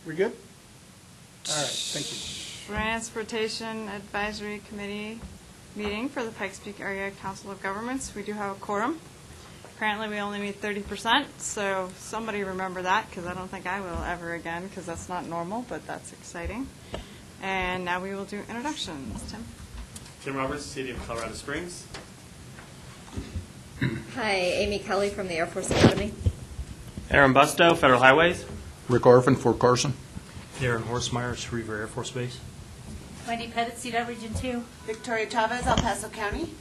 We good? All right, thank you. Transportation Advisory Committee meeting for the Pikes Peak Area Council of Governments. We do have a quorum. Apparently we only meet 30%, so somebody remember that, because I don't think I will ever again, because that's not normal, but that's exciting. And now we will do introductions. Tim? Tim Roberts, City of Colorado Springs. Hi, Amy Kelly from the Air Force Academy. Aaron Busto, Federal Highways. Rick Orphan, Fort Carson. Darren Horsemeyer, Schriever Air Force Base. Wendy Pettit, CDOT Region 2. Victoria Chavez, El Paso County.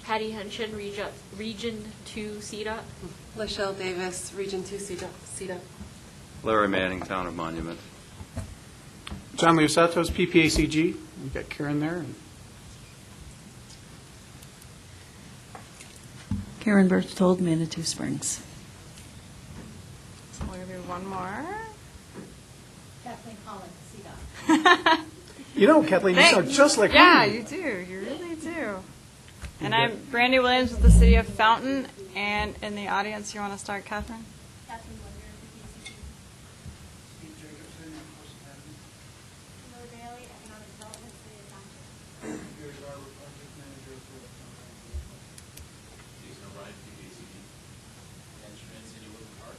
Patty Henshin, Region 2 CDOT. Lachelle Davis, Region 2 CDOT. Larry Manning, Town of Monument. John Leosatos, PPACG. We've got Karen there. Karen Berthold, Manitou Springs. So we'll do one more. Kathleen Collins, CDOT. You know, Kathleen, you sound just like Yeah, me. you do. You really do. And I'm Brandy Williams with the City of Fountain. And in the audience, you want to start, Catherine? Kathleen Wonder, PPACG. Steve Jacobson, Air Force Academy. Miller Daly, Economic Development, City of Downtown. Gary Garber, Project Manager for Jason O'Brien, PPACG. Dan Schmidt, City of Woodland Park.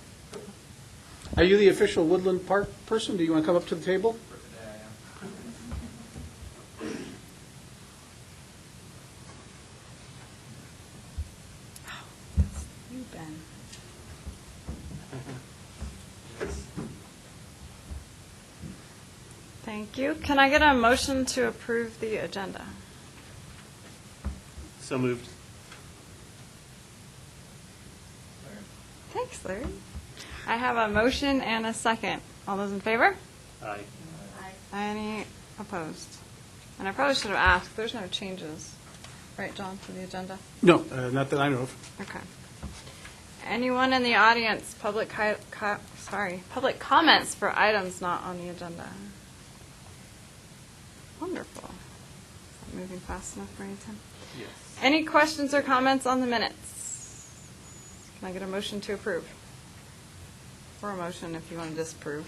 Are you the official Woodland Park person? Do you want to come up to the table? For today, I am. You, Ben. Thank you. Can I get a motion to approve the agenda? So moved. Thanks, Larry. I have a motion and a second. All those in favor? Aye. Any opposed? And I probably should have asked, there's no changes, right, John, to the agenda? No, not that I know of. Okay. Anyone in the audience, public comments for items not on the agenda? Wonderful. Is that moving fast enough for you, Tim? Yes. Any questions or comments on the minutes? Can I get a motion to approve? Or a motion if you want to disapprove.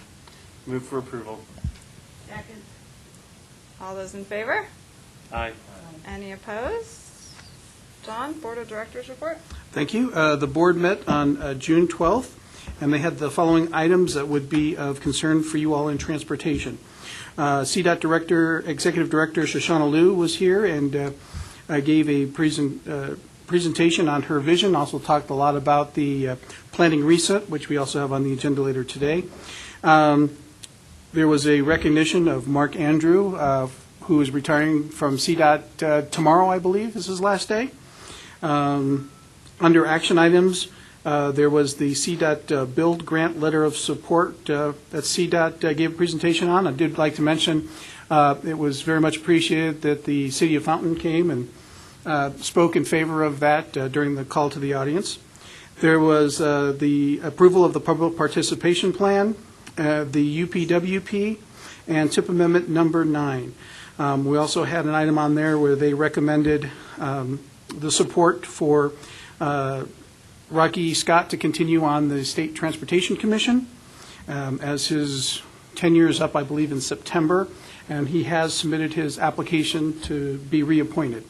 Move for approval. Second. All those in favor? Aye. Any opposed? John, Board of Directors report? Thank you. The board met on June 12th, and they had the following items that would be of concern for you all in transportation. CDOT Director, Executive Director Shoshana Liu was here and gave a presentation on her vision, also talked a lot about the planning reset, which we also have on the agenda later today. There was a recognition of Mark Andrew, who is retiring from CDOT tomorrow, I believe, is his last day. Under action items, there was the CDOT Build Grant Letter of Support that CDOT gave a presentation on. I did like to mention it was very much appreciated that the City of Fountain came and spoke in favor of that during the call to the audience. There was the approval of the Public Participation Plan, the UPWP, and TIP Amendment number 9. We also had an item on there where they recommended the support for Rocky Scott to continue on the State Transportation Commission, as his tenure is up, I believe, in September, and he has submitted his application to be reappointed.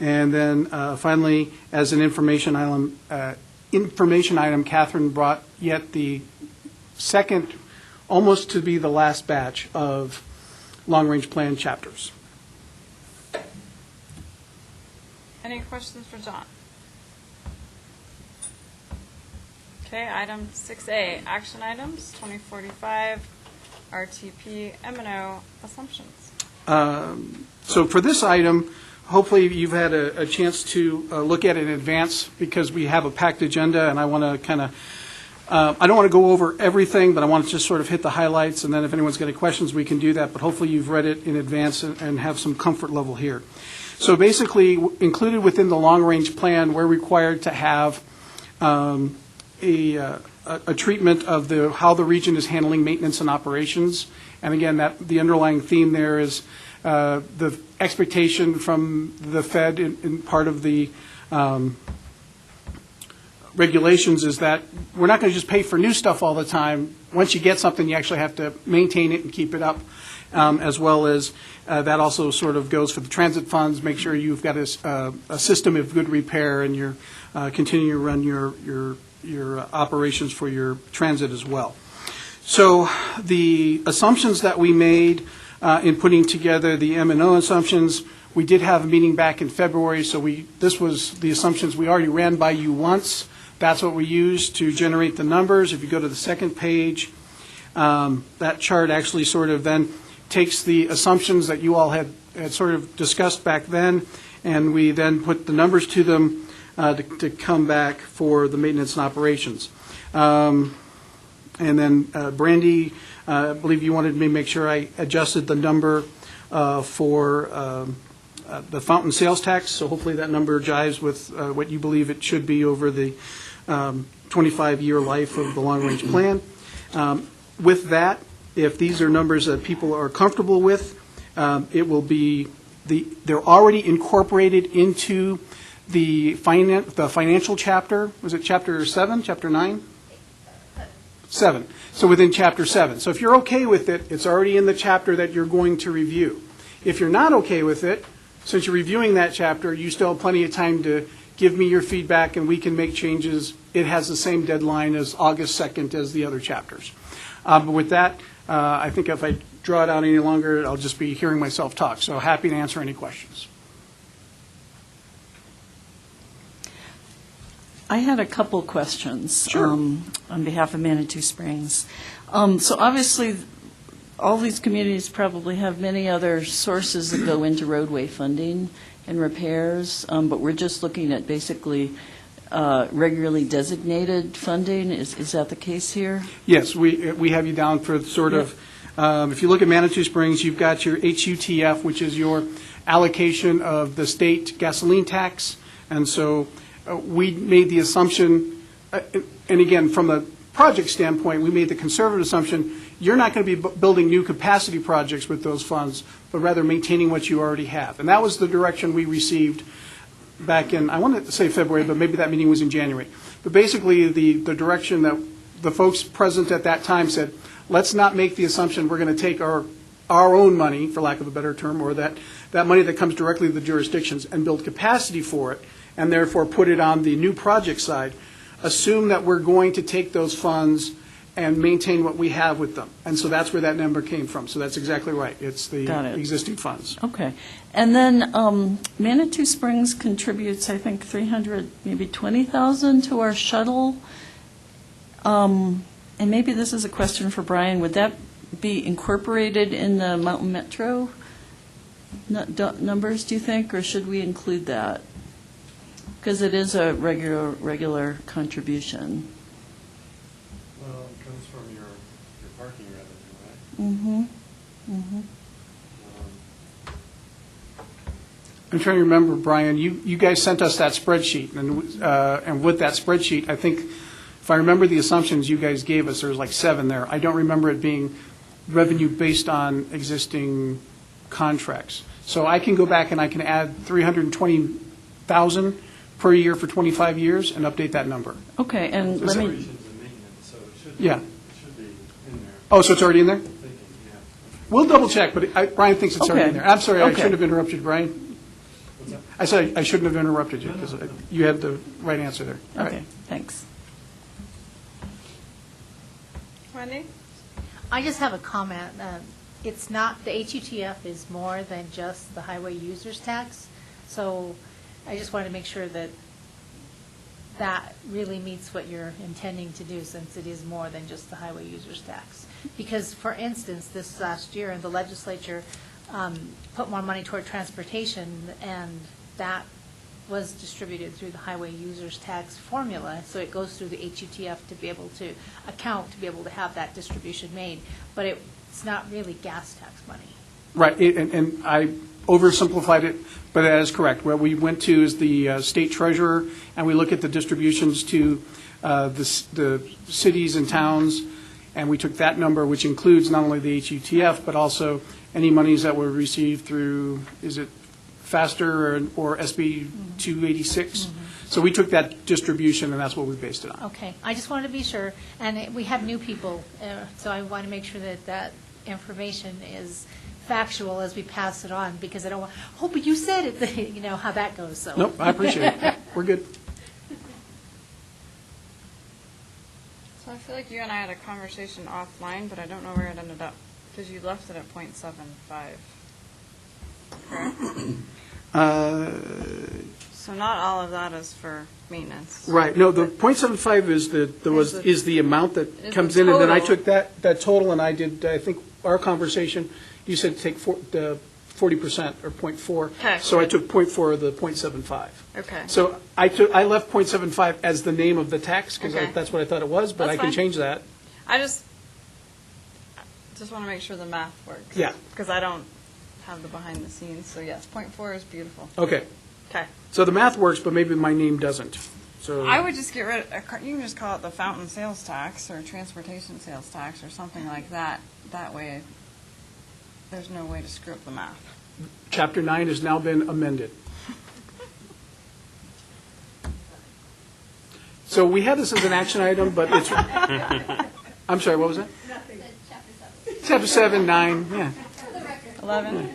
And then finally, as an information item, Catherine brought yet the second, almost to be the last batch of long-range plan chapters. Any questions for John? Okay, item 6A, action items, 2045, RTP, M&O assumptions. So for this item, hopefully you've had a chance to look at it in advance because we have a packed agenda, and I want to kind of I don't want to go over everything, but I want to just sort of hit the highlights, and then if anyone's got any questions, we can do that. But hopefully you've read it in advance and have some comfort level here. So basically, included within the long-range plan, we're required to have a treatment of how the region is handling maintenance and operations. And again, the underlying theme there is the expectation from the Fed in part of the regulations is that we're not going to just pay for new stuff all the time. Once you get something, you actually have to maintain it and keep it up, as well as that also sort of goes for the transit funds. Make sure you've got a system of good repair and you're continuing to run your operations for your transit as well. So the assumptions that we made in putting together the M&O assumptions, we did have a meeting back in February, so this was the assumptions we already ran by you once. That's what we used to generate the numbers. If you go to the second page, that chart actually sort of then takes the assumptions that you all had sort of discussed back then, and we then put the numbers to them to come back for the maintenance and operations. And then Brandy, I believe you wanted me to make sure I adjusted the number for the fountain sales tax, so hopefully that number jives with what you believe it should be over the 25-year life of the long-range plan. With that, if these are numbers that people are comfortable with, it will be they're already incorporated into the financial chapter. Was it chapter 7, chapter 9? 7. So within chapter 7. So if you're okay with it, it's already in the chapter that you're going to review. If you're not okay with it, since you're reviewing that chapter, you still have plenty of time to give me your feedback and we can make changes. It has the same deadline as August 2nd as the other chapters. But with that, I think if I draw it out any longer, I'll just be hearing myself talk. So happy to answer any questions. I had a couple questions. Sure. On behalf of Manitou Springs. So obviously, all these communities probably have many other sources that go into roadway funding and repairs, but we're just looking at basically regularly designated funding. Is that the case here? Yes, we have you down for sort of, if you look at Manitou Springs, you've got your HUTF, which is your allocation of the state gasoline tax. And so we made the assumption, and again, from a project standpoint, we made the conservative assumption, you're not going to be building new capacity projects with those funds, but rather maintaining what you already have. And that was the direction we received back in, I want to say February, but maybe that meeting was in January. But basically, the direction that the folks present at that time said, let's not make the assumption we're going to take our own money, for lack of a better term, or that money that comes directly to the jurisdictions and build capacity for it, and therefore put it on the new project side. Assume that we're going to take those funds and maintain what we have with them. And so that's where that number came from. So that's exactly right. It's the existing funds. Okay. And then Manitou Springs contributes, I think, $300, maybe $20,000 to our shuttle. And maybe this is a question for Brian. Would that be incorporated in the Mountain Metro numbers, do you think, or should we include that? Because it is a regular contribution. Well, it comes from your parking revenue, right? Mm-hmm. Mm-hmm. I'm trying to remember, Brian, you guys sent us that spreadsheet, and with that spreadsheet, I think, if I remember the assumptions you guys gave us, there was like 7 there. I don't remember it being revenue based on existing contracts. So I can go back and I can add $320,000 per year for 25 years and update that number. Okay, and let me... Yeah. It should be in there. Oh, so it's already in there? I'm thinking, yeah. We'll double check, but Brian thinks it's already in there. I'm sorry, I Okay. shouldn't have interrupted, Brian. What's that? I said I shouldn't have interrupted you because you had the right answer there. All right. Okay, thanks. Wendy? I just have a comment. It's not, the HUTF is more than just the highway users tax. So I just wanted to make sure that that really meets what you're intending to do, since it is more than just the highway users tax. Because, for instance, this last year, the legislature put more money toward transportation, and that was distributed through the highway users tax formula. So it goes through the HUTF to be able to account, to be able to have that distribution made. But it's not really gas tax money. Right, and I oversimplified it, but that is correct. What we went to is the state treasurer, and we look at the distributions to the cities and towns, and we took that number, which includes not only the HUTF, but also any monies that were received through, is it FASTER or SB 286? So we took that distribution, and that's what we based it on. Okay, I just wanted to be sure, and we have new people, so I want to make sure that that information is factual as we pass it on, because I don't want, oh, but you said it, you know, how that goes, so. Nope, I appreciate it. We're good. So I feel like you and I had a conversation offline, but I don't know where it ended up, because you left it at .75. Correct? So not all of that is for maintenance. Right, no, the .75 is the amount that Is comes the in, and then I total. took that total, and I did, I think, our conversation, you said take 40% or .4. Okay. So I took .4 of the .75. Okay. So I left .75 as the name of the tax, because Okay. that's what I thought it was, but That's I can fine. change that. I just want to make sure the math works. Yeah. Because I don't have the behind the scenes, so yes, .4 is beautiful. Okay, Okay. so the math works, but maybe my name doesn't, so. I would just get rid of, you can just call it the fountain sales tax or transportation sales tax or something like that. That way, there's no way to screw up the math. Chapter 9 has now been amended. So we had this as an action item, but it's, I'm sorry, what was that? Chapter 7, 9, yeah. 11.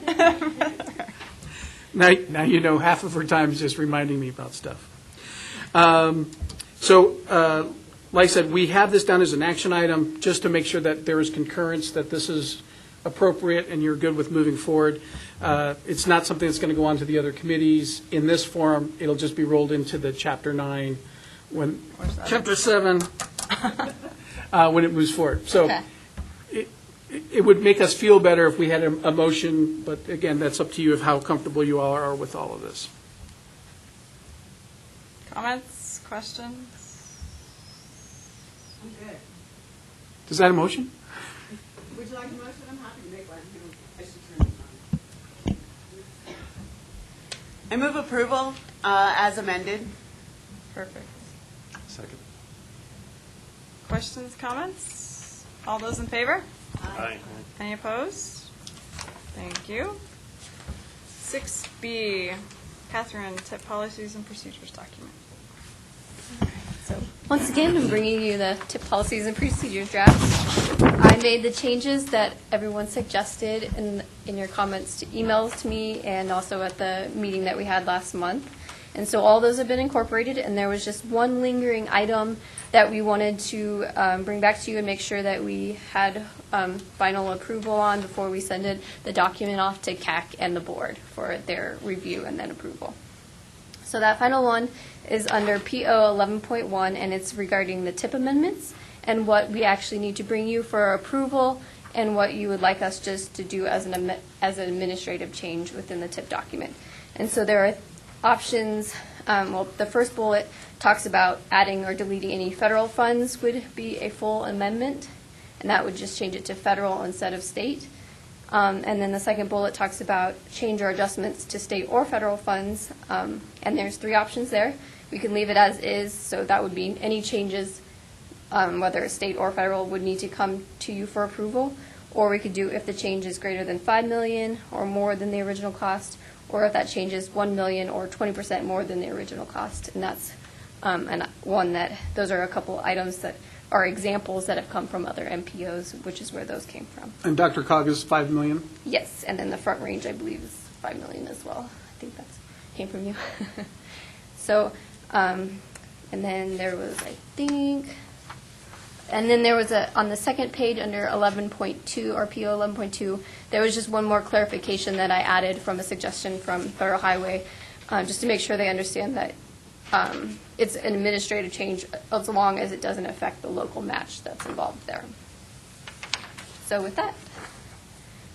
Now you know half of her time is just reminding me about stuff. Like I said, we have this down as an action item just to make sure that there is concurrence, that this is appropriate and you're good with moving forward. It's not something that's going to go on to the other committees in this form. It'll just be rolled into the Chapter 9 when, Chapter 7, when it moves forward. So Okay. it would make us feel better if we had a motion, but again, that's up to you of how comfortable you all are with all of this. Comments, questions? I'm good. Is that a motion? Would you like a motion? I'm happy to make one. I should turn this on. I move approval as amended. Perfect. Second. Questions, comments? All those in favor? Aye. Any opposed? Thank you. 6B, Catherine, tip policies and procedures document. So once again, I'm bringing you the tip policies and procedures draft. I made the changes that everyone suggested in your comments to emails to me and also at the meeting that we had last month. And so all those have been incorporated, and there was just one lingering item that we wanted to bring back to you and make sure that we had final approval on before we send the document off to CAC and the board for their review and then approval. So that final one is under PO 11.1, and it's regarding the tip amendments and what we actually need to bring you for approval and what you would like us just to do as an administrative change within the tip document. And so there are options. The first bullet talks about adding or deleting any federal funds would be a full amendment, and that would just change it to federal instead of state. And then the second bullet talks about change or adjustments to state or federal funds, and there's 3 options there. We can leave it as is, so that would be any changes, whether state or federal, would need to come to you for approval. Or we could do if the change is greater than $5 million or more than the original cost, or if that change is $1 million or 20% more than the original cost. And that's those are a couple items that are examples that have come from other MPOs, which is where those came from. And Dr. Cog is $5 million? Yes, and then the front range, I believe, is $5 million as well. I think that came from you. So, and then there was, on the second page under 11.2, or PO 11.2, there was just one more clarification that I added from a suggestion from Federal Highway, just to make sure they understand that it's an administrative change as long as it doesn't affect the local match that's involved there. So with that,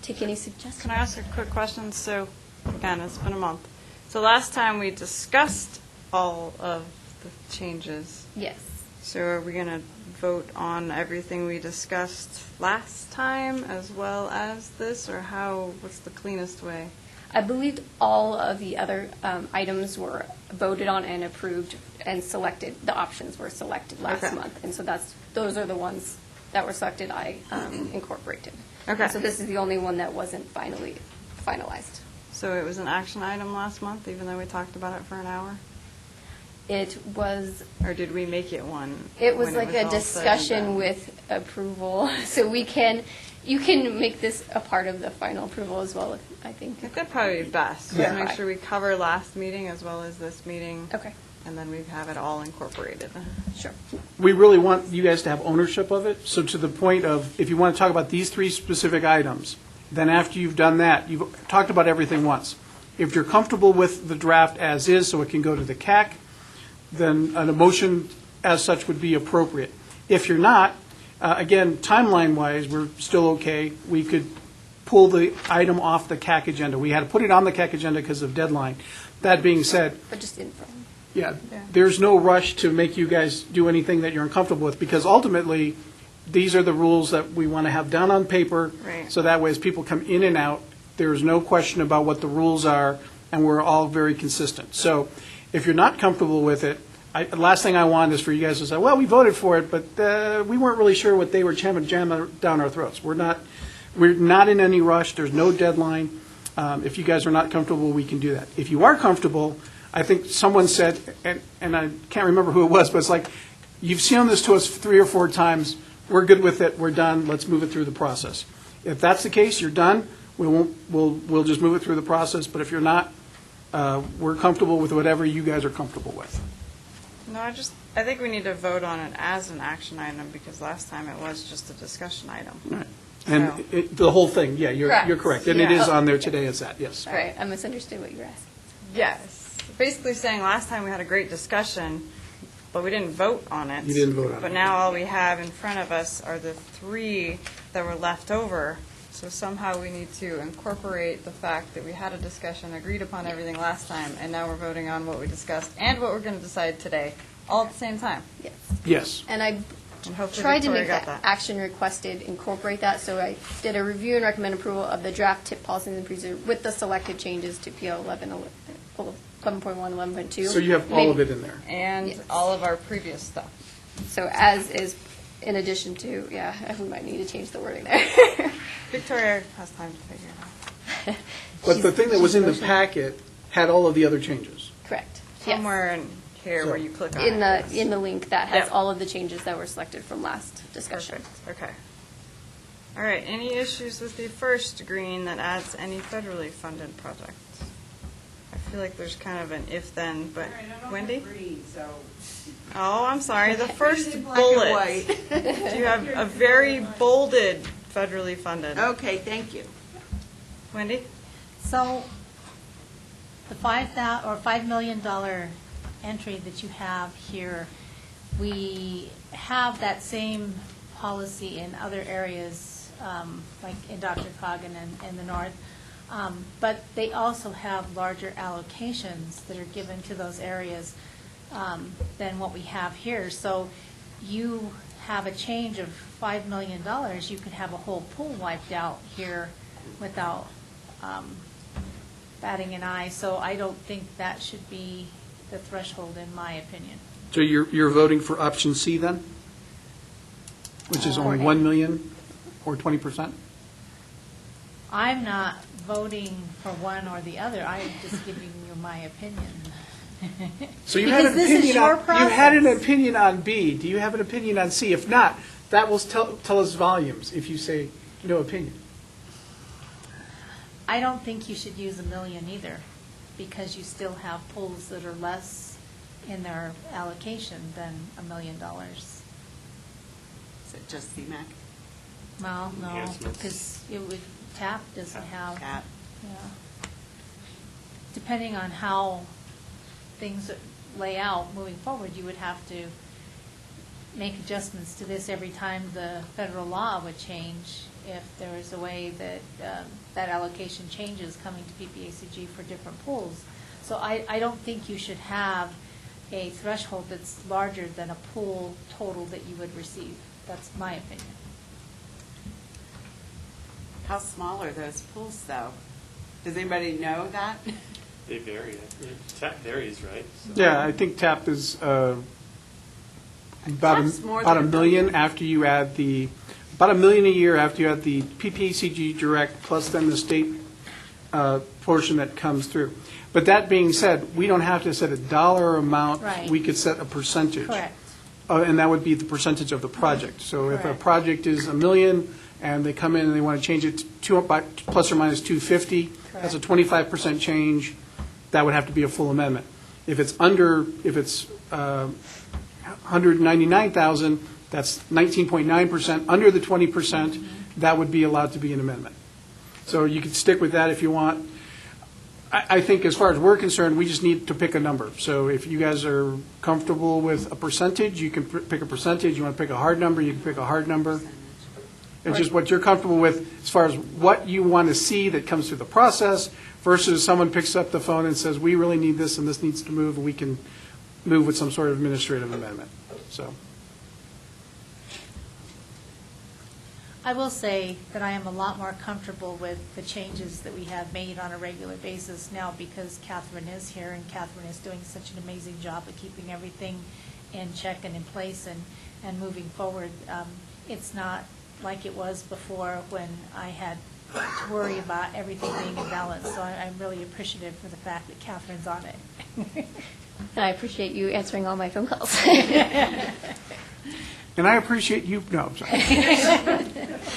take any suggestions. Can I ask a quick question? So, again, it's been a month. So last time we discussed all of the changes. Yes. So are we going to vote on everything we discussed last time as well as this, or what's the cleanest way? I believe all of the other items were voted on and approved and selected. The options were selected last month, and so those are the ones that were selected. I incorporated. Okay. And so this is the only one that wasn't finalized. So it was an action item last month, even though we talked about it for an hour? It was, Or did we make it one? it was when like a all said and discussion done? with approval. So you can make this a part of the final approval as well, I think. That'd probably be best. Yeah. Make sure we cover last meeting as well as this meeting. Okay, And then we have it all incorporated. sure. We really want you guys to have ownership of it, so to the point of, if you want to talk about these 3 specific items, then after you've done that, you've talked about everything once. If you're comfortable with the draft as is, so it can go to the CAC, then an motion as such would be appropriate. If you're not, again, timeline-wise, we're still okay. We could pull the item off the CAC agenda. We had to put it on the CAC agenda because of deadline. That being said, But just info. yeah, there's no rush to make you guys do anything that you're uncomfortable with, because ultimately, these are the rules that we want to have down on paper. Right. So that way, as people come in and out, there's no question about what the rules are, and we're all very consistent. So if you're not comfortable with it, the last thing I want is for you guys to say, well, we voted for it, but we weren't really sure what they were jamming down our throats. We're not in any rush. There's no deadline. If you guys are not comfortable, we can do that. If you are comfortable, I think someone said, and I can't remember who it was, but it's like, you've shown this to us 3 or 4 times. We're good with it. We're done. Let's move it through the process. If that's the case, you're done. We'll just move it through the process. But if you're not, we're comfortable with whatever you guys are comfortable with. No, I think we need to vote on it as an action item, because last time it was just a discussion item. Right. And the whole thing, yeah, you're correct. And it Yeah. is on there today as that, yes. Right, I misunderstood what you were asking. Yes. Basically saying last time we had a great discussion, but we didn't vote on it. You didn't vote on it. But now all we have in front of us are the 3 that were left over. So somehow we need to incorporate the fact that we had a discussion, agreed upon everything last time, and now we're voting on what we discussed and what we're going to decide today, all at the same time. Yes. Yes. And I And hopefully tried to Victoria make got that action requested incorporate that, so I did a review and recommend approval of the draft tip policies and procedures with the selected changes to PO 11.1, 11.2. So you have all of it in there. And Yes. all of our previous stuff. So as is, in addition to, we might need to change the wording there. Victoria has time to figure it out. But the thing that was in the packet had all of the other changes. Correct. Yes. Somewhere in here where you click on In it. the link that has Yep. all of the changes that were selected from last discussion. Perfect, okay. All right, any issues with the first green that adds any federally funded project? I feel like there's kind of an if-then, but Wendy? Green, so. Oh, I'm sorry, the first Green, black, and bullet. white. You have a very bolded federally funded. Okay, thank you. Wendy? So the $5 million entry that you have here, we have that same policy in other areas, like in Dr. Coggin and the north, but they also have larger allocations that are given to those areas than what we have here. So you have a change of $5 million, you could have a whole pool wiped out here without batting an eye. So I don't think that should be the threshold, in my opinion. So you're voting for option C then? Which is only Okay. 1 million or 20%? I'm not voting for one or the other. I'm just giving you my opinion. So you had an Because this is opinion your on, you had an process. opinion on B. Do you have an opinion on C? If not, that will tell us volumes if you say no opinion. I don't think you should use $1 million either, because you still have pools that are less in their allocation than $1 million. Is it just CMAC? Well, no, Enhancements. because it would, TAP doesn't have. Cap. Yeah. Depending on how things lay out moving forward, you would have to make adjustments to this every time the federal law would change, if there is a way that that allocation changes coming to PPACG for different pools. So I don't think you should have a threshold that's larger than a pool total that you would receive. That's my opinion. How small are those pools, though? Does anybody know that? They vary. Tap varies, right? So- Yeah, I think TAP is about Tap's more about than $1 $1 million million. after you add about $1 million a year after you add the PPACG direct plus then the state portion that comes through. But that being said, we don't have to set a dollar amount. Right. We could set a percentage. Correct. And that would be the percentage of the project. So if a Correct. project is $1 million and they come in and they want to change it to by plus or minus 250, that's a 25% change. That would have to be a full amendment. If it's 199,000, that's 19.9%. Under the 20%, that would be allowed to be an amendment. So you could stick with that if you want. I think as far as we're concerned, we just need to pick a number. So if you guys are comfortable with a percentage, you can pick a percentage. You want to pick a hard number, you can pick a hard number. It's just what you're comfortable with as far as what you want to see that comes through the process versus someone picks up the phone and says, we really need this and this needs to move, and we can move with some sort of administrative amendment. So. I will say that I am a lot more comfortable with the changes that we have made on a regular basis now because Catherine is here, and Catherine is doing such an amazing job of keeping everything in check and in place and moving forward. It's not like it was before when I had to worry about everything being in balance. So I'm really appreciative for the fact that Catherine's on it. And I appreciate you answering all my phone calls. And I appreciate you, no, I'm sorry.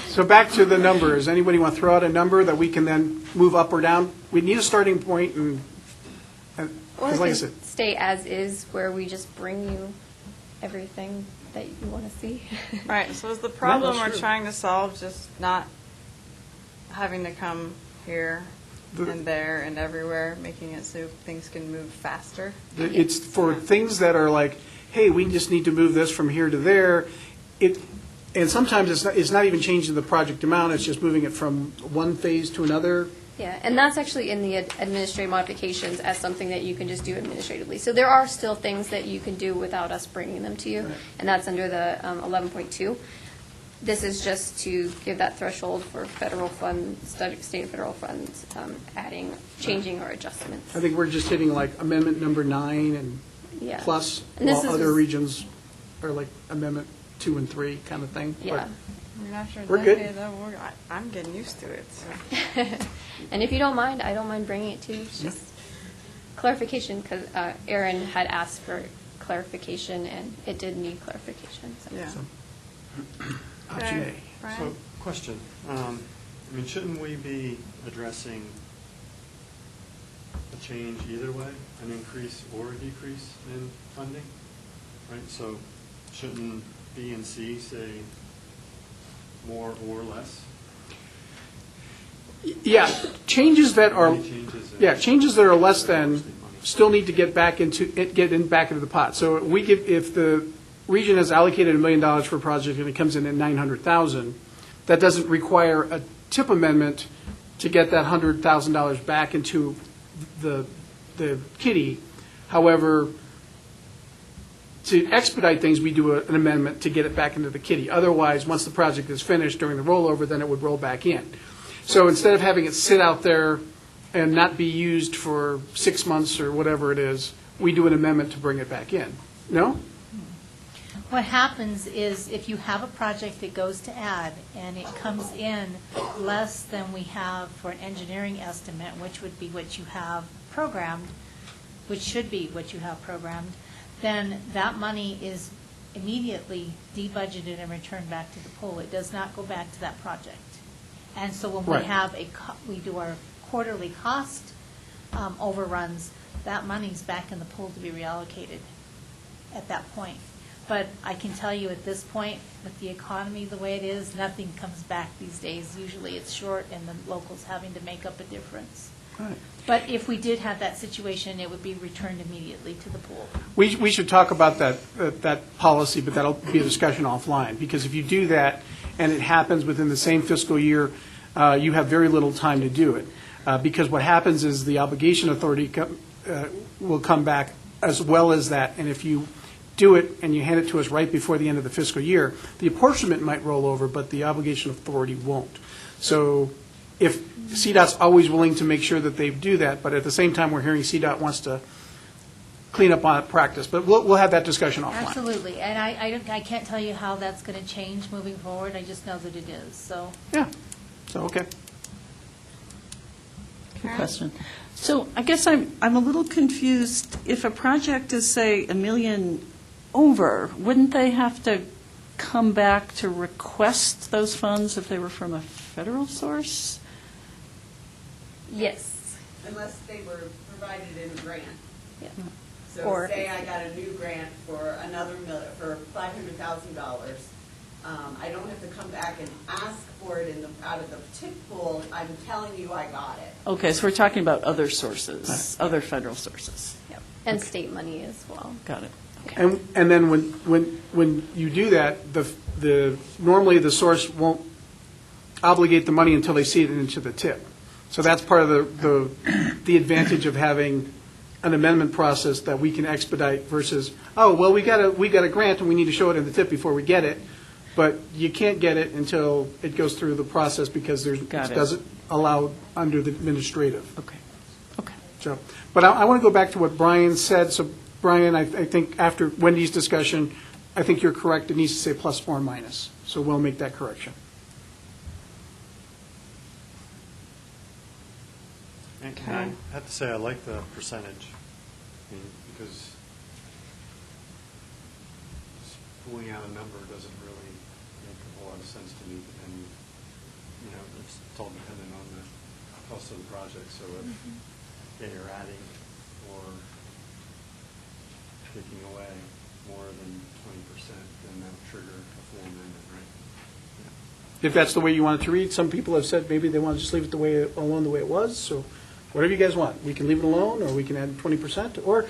So back to the numbers. Anybody want to throw out a number that we can then move up or down? We need a starting point, and Or because like I it said, could stay as is, where we just bring you everything that you want to see. Right, so is the problem that's we're true. trying to solve just not having to come here and there and everywhere, making it so things can move faster? it's for things that are like, hey, we just need to move this from here to there. And sometimes it's not even changing the project amount, it's just moving it from one phase to another. Yeah, and that's actually in the administrative modifications as something that you can just do administratively. So there are still things that you can do without us bringing them to you, and that's under the 11.2. This is just to give that threshold for federal funds, state and federal funds, adding, changing, or adjustments. I think we're just hitting like amendment number 9 and Yeah. plus, And this while is other just- regions are like amendment 2 and 3 kind of thing. But Yeah. We're not sure. We're good. Okay, though, I'm getting used to it, so. And if you don't mind, I don't mind bringing it to you. It's just clarification, because Aaron had asked for clarification, and it did need clarification. So. Yeah. Option Okay, A. Brian? So, question. I mean, shouldn't we be addressing a change either way, an increase or a decrease in funding? Right, so shouldn't B and C say more or less? Yeah, changes that are, Any changes that- changes that are less than still need to get back into the pot. So if the region has allocated $1 million for a project and it comes in at 900,000, that doesn't require a TIP amendment to get that $100,000 back into the kitty. However, to expedite things, we do an amendment to get it back into the kitty. Otherwise, once the project is finished during the rollover, then it would roll back in. So instead of having it sit out there and not be used for 6 months or whatever it is, we do an amendment to bring it back in. No? What happens is if you have a project that goes to add and it comes in less than we have for an engineering estimate, which would be what you have programmed, which should be what you have programmed, then that money is immediately debudgeted and returned back to the pool. It does not go back to that project. And so when we Right. have we do our quarterly cost overruns, that money's back in the pool to be reallocated at that point. But I can tell you at this point, with the economy the way it is, nothing comes back these days. Usually it's short and the locals having to make up a difference. Right. But if we did have that situation, it would be returned immediately to the pool. We should talk about that policy, but that'll be a discussion offline. Because if you do that and it happens within the same fiscal year, you have very little time to do it. Because what happens is the obligation authority will come back as well as that. And if you do it and you hand it to us right before the end of the fiscal year, the apportionment might roll over, but the obligation authority won't. So if CDOT's always willing to make sure that they do that, but at the same time, we're hearing CDOT wants to clean up on practice. But we'll have that discussion offline. Absolutely. And I can't tell you how that's going to change moving forward. I just know that it is, so. Yeah. So, okay. Karen? question. So I guess I'm a little confused. If a project is, say, $1 million over, wouldn't they have to come back to request those funds if they were from a federal source? Yes. Unless they were provided in a grant. Yeah. So Or- say I got a new grant for for $500,000. I don't have to come back and ask for it out of the TIP pool. I'm telling you I got it. Okay, so we're talking about other sources, other federal sources. Yep. And state money as well. Got it. Okay. And then when you do that, normally the source won't obligate the money until they see it into the tip. So that's part of the advantage of having an amendment process that we can expedite versus, oh, well, we got a grant and we need to show it in the tip before we get it, but you can't get it until it goes through the process because it doesn't allow under the administrative. Okay. Okay. So, but I want to go back to what Brian said. So, Brian, I think after Wendy's discussion, I think you're correct. It needs to say plus or minus. So we'll make that correction. And I have to say, I like the percentage, because just pulling out a number doesn't really make a whole lot of sense to me, and, it's all dependent on the cost of the project, so if they are adding or taking away more than 20%, then that would trigger a full amendment, right? If that's the way you want it to read, some people have said maybe they want to just leave it alone the way it was. So whatever you guys want. We can leave it alone, or we can add 20%, or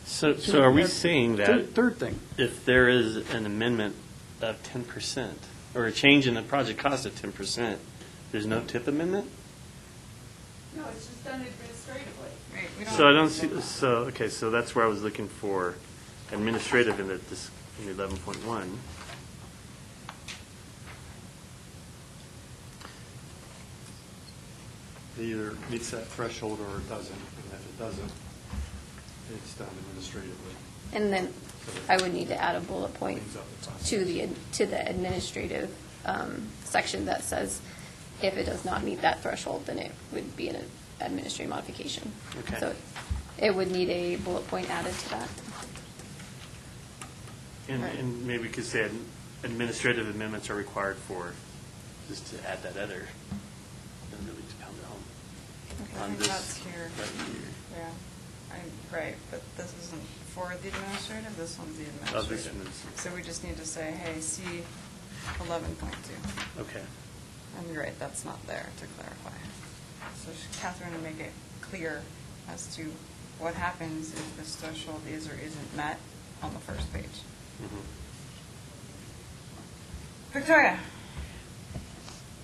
So are we saying that third thing. if there is an amendment of 10%, or a change in the project cost of 10%, there's no TIP amendment? No, it's just done administratively. Right, we So I don't see, so that's where I was looking for administrative in the 11.1. It either meets that threshold or it doesn't, and if it doesn't, it's done administratively. And then I would need to add a bullet point Cleans up the process. to the administrative section that says if it does not meet that threshold, then it would be an administrative modification. Okay. So it would need a bullet point added to that. And maybe we could say administrative amendments are required for, just to add that other, doesn't really pound it home. Okay, I On think this that's here. right here. Yeah, right, but this isn't for the administrative, this one's the Oh, this administrative. one is- So we just need to say, hey, see 11.2. Okay. And you're right, that's not there to clarify. So Catherine will make it clear as to what happens if this threshold is or isn't met on the first page. Victoria?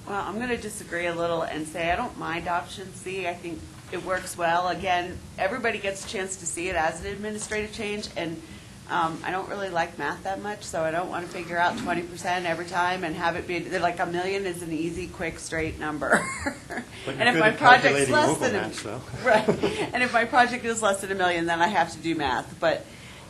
Well, I'm going to disagree a little and say I don't mind option C. I think it works well. Again, everybody gets a chance to see it as an administrative change, and I don't really like math that much, so I don't want to figure out 20% every time and have it be, like $1 million is an easy, quick, straight number. But And you're if good my at project's calculating less local than match, though. right, and if my project is less than $1 million, then I have to do math. But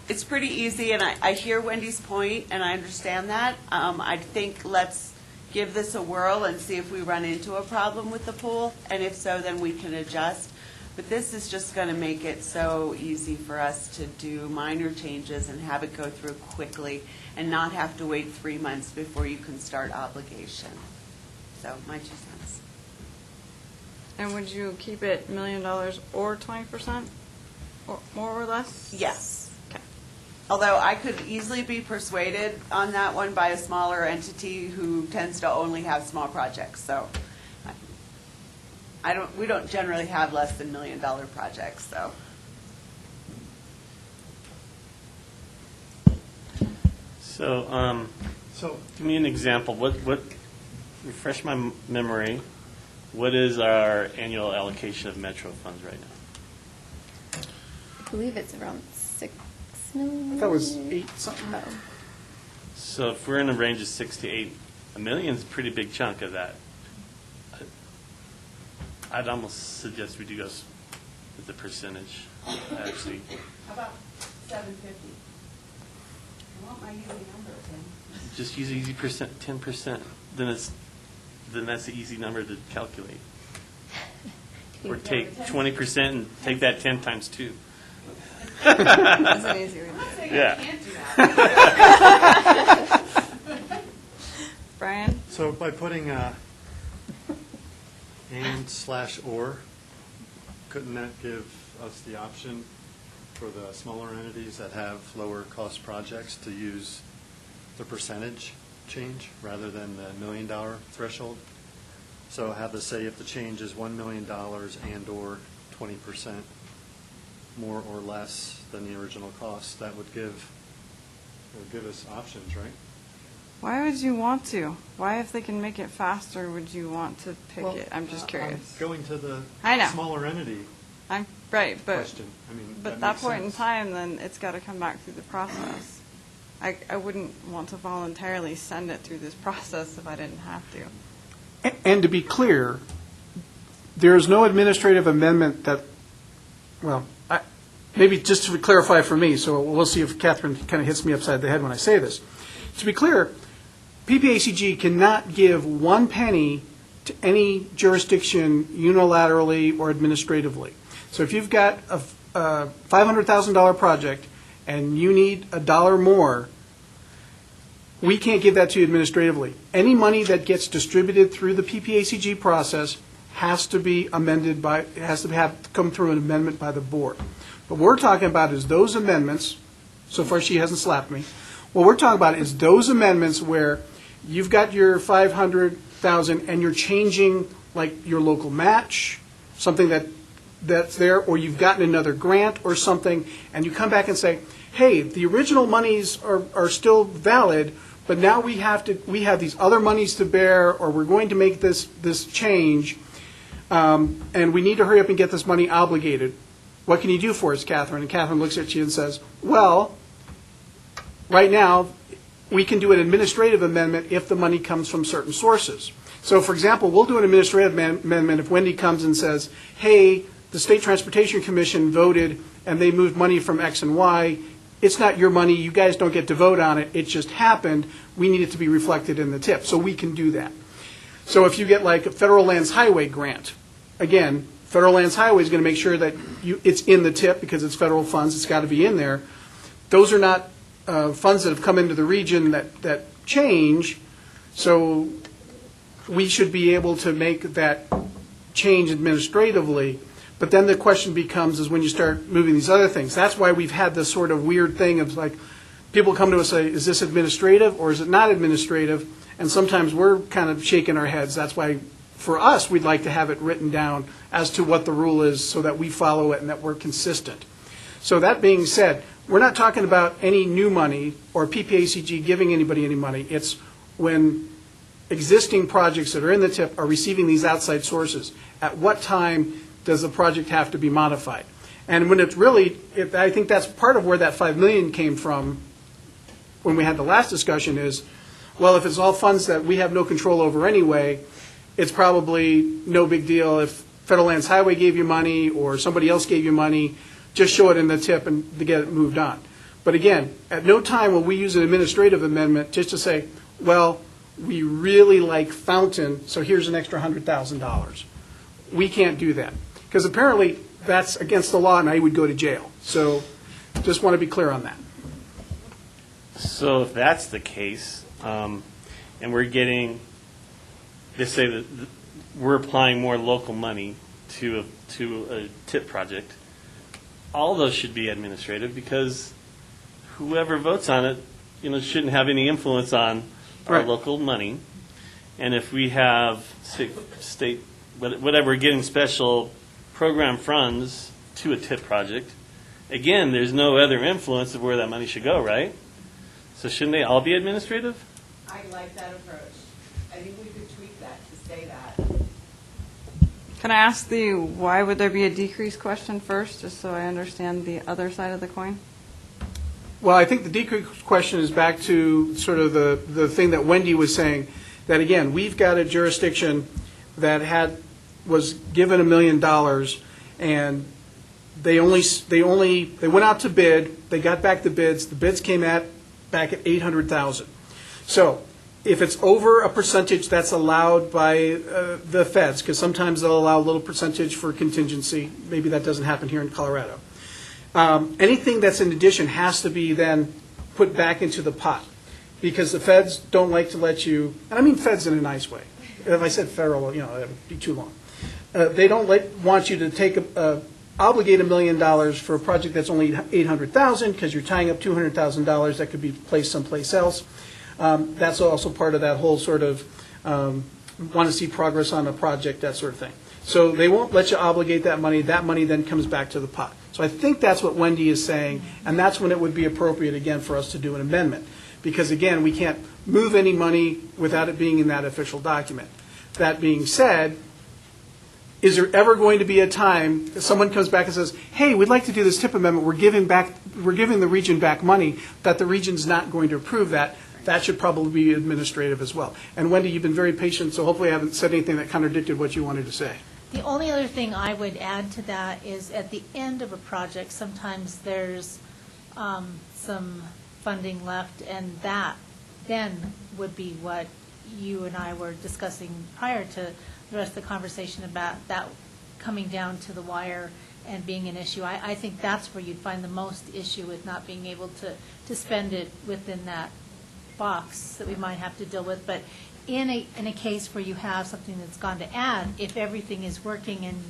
it's pretty easy, and I hear Wendy's point, and I understand that. I think let's give this a whirl and see if we run into a problem with the pool, and if so, then we can adjust. But this is just going to make it so easy for us to do minor changes and have it go through quickly and not have to wait 3 months before you can start obligation. So my 2 cents. And would you keep it $1 million or 20%? Or more or less? Yes. Okay. Although I could easily be persuaded on that one by a smaller entity who tends to only have small projects. So we don't generally have less than $1 million projects, so. So, give me an example. Refresh my memory. What is our annual allocation of Metro funds right now? I believe it's around 6 million. I thought it was 8 something. Oh. So if we're in a range of 6 to 8, $1 million is a pretty big chunk of that. I'd almost suggest we do go with the percentage, actually. How about 750? I want my easy number again. Just use easy percent, 10%. Then that's the easy number to calculate. Or take 20% and take that 10 times 2. That's an easy way to do it. Yeah. Brian? So by putting and/or, couldn't that give us the option for the smaller entities that have lower cost projects to use the percentage change rather than the $1 million threshold? So have to say if the change is $1 million and/or 20% more or less than the original cost, that would give us options, right? Why would you want to? Why, if they can make it faster, would you want to pick Well, it? I'm just curious. Going to the I know. smaller entity I'm right, but question. I mean, but at that that makes point in sense. time, then it's got to come back through the process. I wouldn't want to voluntarily send it through this process if I didn't have to. And to be clear, there is no administrative amendment that, well, maybe just to clarify for me, so we'll see if Catherine kind of hits me upside the head when I say this. To be clear, PPACG cannot give 1 penny to any jurisdiction unilaterally or administratively. So if you've got a $500,000 project and you need $1 more, we can't give that to you administratively. Any money that gets distributed through the PPACG process has to be amended by, it has to have come through an amendment by the board. What we're talking about is those amendments, so far she hasn't slapped me, what we're talking about is those amendments where you've got your 500,000 and you're changing like your local match, something that's there, or you've gotten another grant or something, and you come back and say, hey, the original monies are still valid, but now we have these other monies to bear, or we're going to make this change, and we need to hurry up and get this money obligated. What can you do for us, Catherine? And Catherine looks at you and says, well, right now, we can do an administrative amendment if the money comes from certain sources. So, for example, we'll do an administrative amendment if Wendy comes and says, hey, the State Transportation Commission voted and they moved money from X and Y. It's not your money. You guys don't get to vote on it. It just happened. We need it to be reflected in the tip. So we can do that. So if you get like a Federal Lands Highway grant, again, Federal Lands Highway is going to make sure that it's in the tip because it's federal funds. It's got to be in there. Those are not funds that have come into the region that change. So we should be able to make that change administratively. But then the question becomes is when you start moving these other things. That's why we've had this sort of weird thing of like people come to us and say, is this administrative or is it not administrative? And sometimes we're kind of shaking our heads. That's why for us we'd like to have it written down as to what the rule is so that we follow it and that we're consistent. So that being said, we're not talking about any new money or PPACG giving anybody any money. It's when existing projects that are in the tip are receiving these outside sources. At what time does the project have to be modified? And when it's really, I think that's part of where that $5 million came from when we had the last discussion is, well, if it's all funds that we have no control over anyway, it's probably no big deal if Federal Lands Highway gave you money or somebody else gave you money, just show it in the tip and to get it moved on. But again, at no time will we use an administrative amendment just to say, well, we really like Fountain, so here's an extra $100,000. We can't do that because apparently that's against the law and I would go to jail. So just want to be clear on that. So if that's the case, and we're getting, let's say that we're applying more local money to a TIP project, all those should be administrative because whoever votes on it, shouldn't have any influence on our local money. And if we have state, whatever, getting special program funds to a TIP project, again, there's no other influence of where that money should go, right? So shouldn't they all be administrative? I like that approach. I think we could tweak that to say that. Can I ask the why would there be a decrease question first, just so I understand the other side of the coin? Well, I think the decrease question is back to sort of the thing that Wendy was saying, that again, we've got a jurisdiction that was given $1 million, and they went out to bid, they got back the bids came back at $800,000. So if it's over a percentage that's allowed by the feds, because sometimes they'll allow a little percentage for contingency, maybe that doesn't happen here in Colorado. Anything that's in addition has to be then put back into the pot, because the feds don't like to let you, and I mean feds in a nice way. If I said federal, that would be too long. They don't want you to take obligate $1 million for a project that's only $800,000 because you're tying up $200,000 that could be placed someplace else. That's also part of that whole sort of want to see progress on a project, that sort of thing. So they won't let you obligate that money. That money then comes back to the pot. So I think that's what Wendy is saying, and that's when it would be appropriate, again, for us to do an amendment. Because, again, we can't move any money without it being in that official document. That being said, is there ever going to be a time that someone comes back and says, hey, we'd like to do this TIP amendment, we're giving the region back money, that the region's not going to approve that? That should probably be administrative as well. And Wendy, you've been very patient, so hopefully I haven't said anything that contradicted what you wanted to say. The only other thing I would add to that is at the end of a project, sometimes there's some funding left, and that then would be what you and I were discussing prior to the rest of the conversation about that coming down to the wire and being an issue. I think that's where you'd find the most issue with not being able to spend it within that box that we might have to deal with. But in a case where you have something that's gone to add, if everything is working and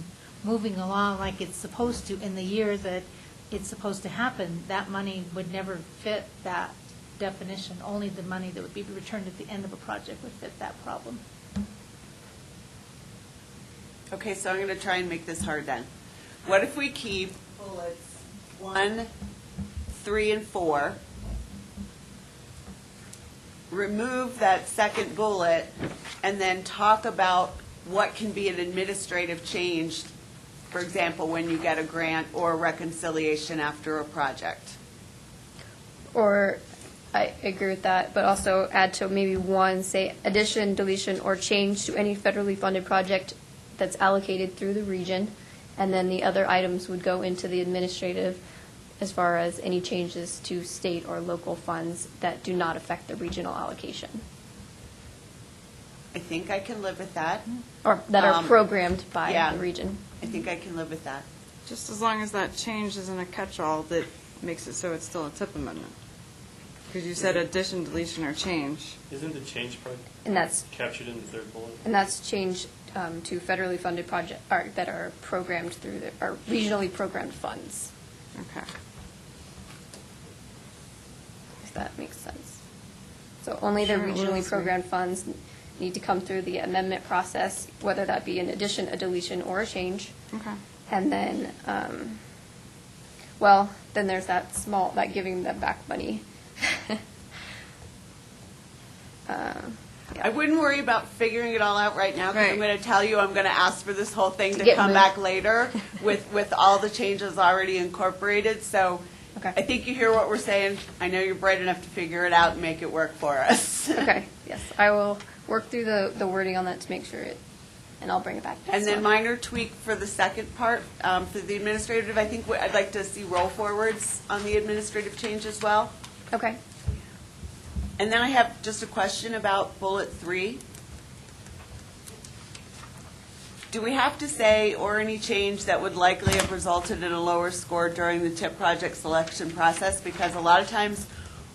moving along like it's supposed to in the year that it's supposed to happen, that money would never fit that definition. Only the money that would be returned at the end of a project would fit that problem. Okay, so I'm going to try and make this hard then. What if we keep bullets 1, 3, and 4, remove that second bullet, and then talk about what can be an administrative change, for example, when you get a grant or a reconciliation after a project? Or I agree with that, but also add to maybe one, say, addition, deletion, or change to any federally funded project that's allocated through the region, and then the other items would go into the administrative as far as any changes to state or local funds that do not affect the regional allocation. I think I can live with that. Or that are programmed by the region. I think I can live with that. Just as long as that change isn't a catch-all that makes it so it's still a TIP amendment. Because you said addition, deletion, or change. Isn't the change part And that's captured in the third bullet? And that's changed to federally funded projects that are programmed through are regionally programmed funds. Okay. If that makes sense. So only the Sure, it regionally was. programmed funds need to come through the amendment process, whether that be an addition, a deletion, or a change. Okay. And then, then there's that giving them back money. I wouldn't worry about figuring it all out right now, because I'm Right. going to tell you I'm going to ask for this whole thing to get come moved. back later with all the changes already incorporated. So Okay. I think you hear what we're saying. I know you're bright enough to figure it out and make it work for us. Okay, yes, I will work through the wording on that to make sure and I'll bring it back. And then minor tweak for the second part, for the administrative, I think I'd like to see roll forwards on the administrative change as well. Okay. And then I have just a question about bullet 3. Do we have to say, or any change that would likely have resulted in a lower score during the TIP project selection process? Because a lot of times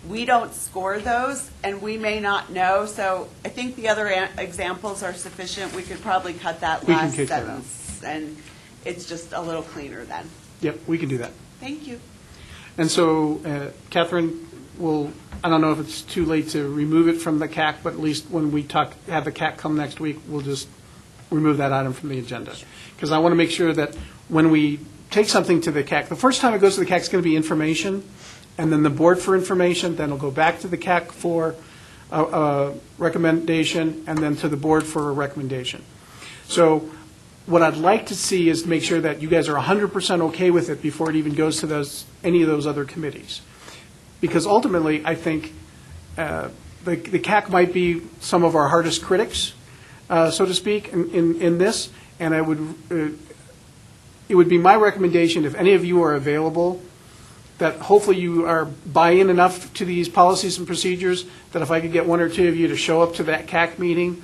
we don't score those and we may not know. So I think the other examples are sufficient. We could probably cut that We can last kick that out. sentence and it's just a little cleaner then. Yep, we can do that. Thank you. And so, Catherine, I don't know if it's too late to remove it from the CAC, but at least when we have the CAC come next week, we'll just remove that item from the agenda. Because I want to make sure that when we take something to the CAC, the first time it goes to the CAC is going to be information, and then the board for information, then it'll go back to the CAC for a recommendation, and then to the board for a recommendation. So what I'd like to see is make sure that you guys are 100% okay with it before it even goes to any of those other committees. Because ultimately, I think the CAC might be some of our hardest critics, so to speak, in this. And it would be my recommendation, if any of you are available, that hopefully you are buy-in enough to these policies and procedures that if I could get one or two of you to show up to that CAC meeting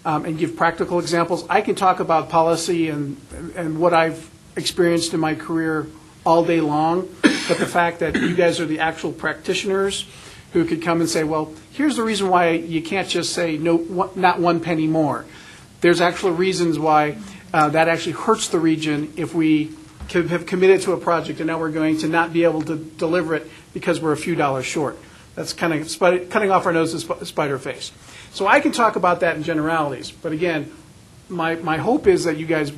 and give practical examples, I can talk about policy and what I've experienced in my career all day long, but the fact that you guys are the actual practitioners who could come and say, well, here's the reason why you can't just say no, not 1 penny more. There's actual reasons why that actually hurts the region if we have committed to a project and now we're going to not be able to deliver it because we're a few dollars short. That's kind of cutting off our nose to spider face. So I can talk about that in generalities, but again, my hope is that you guys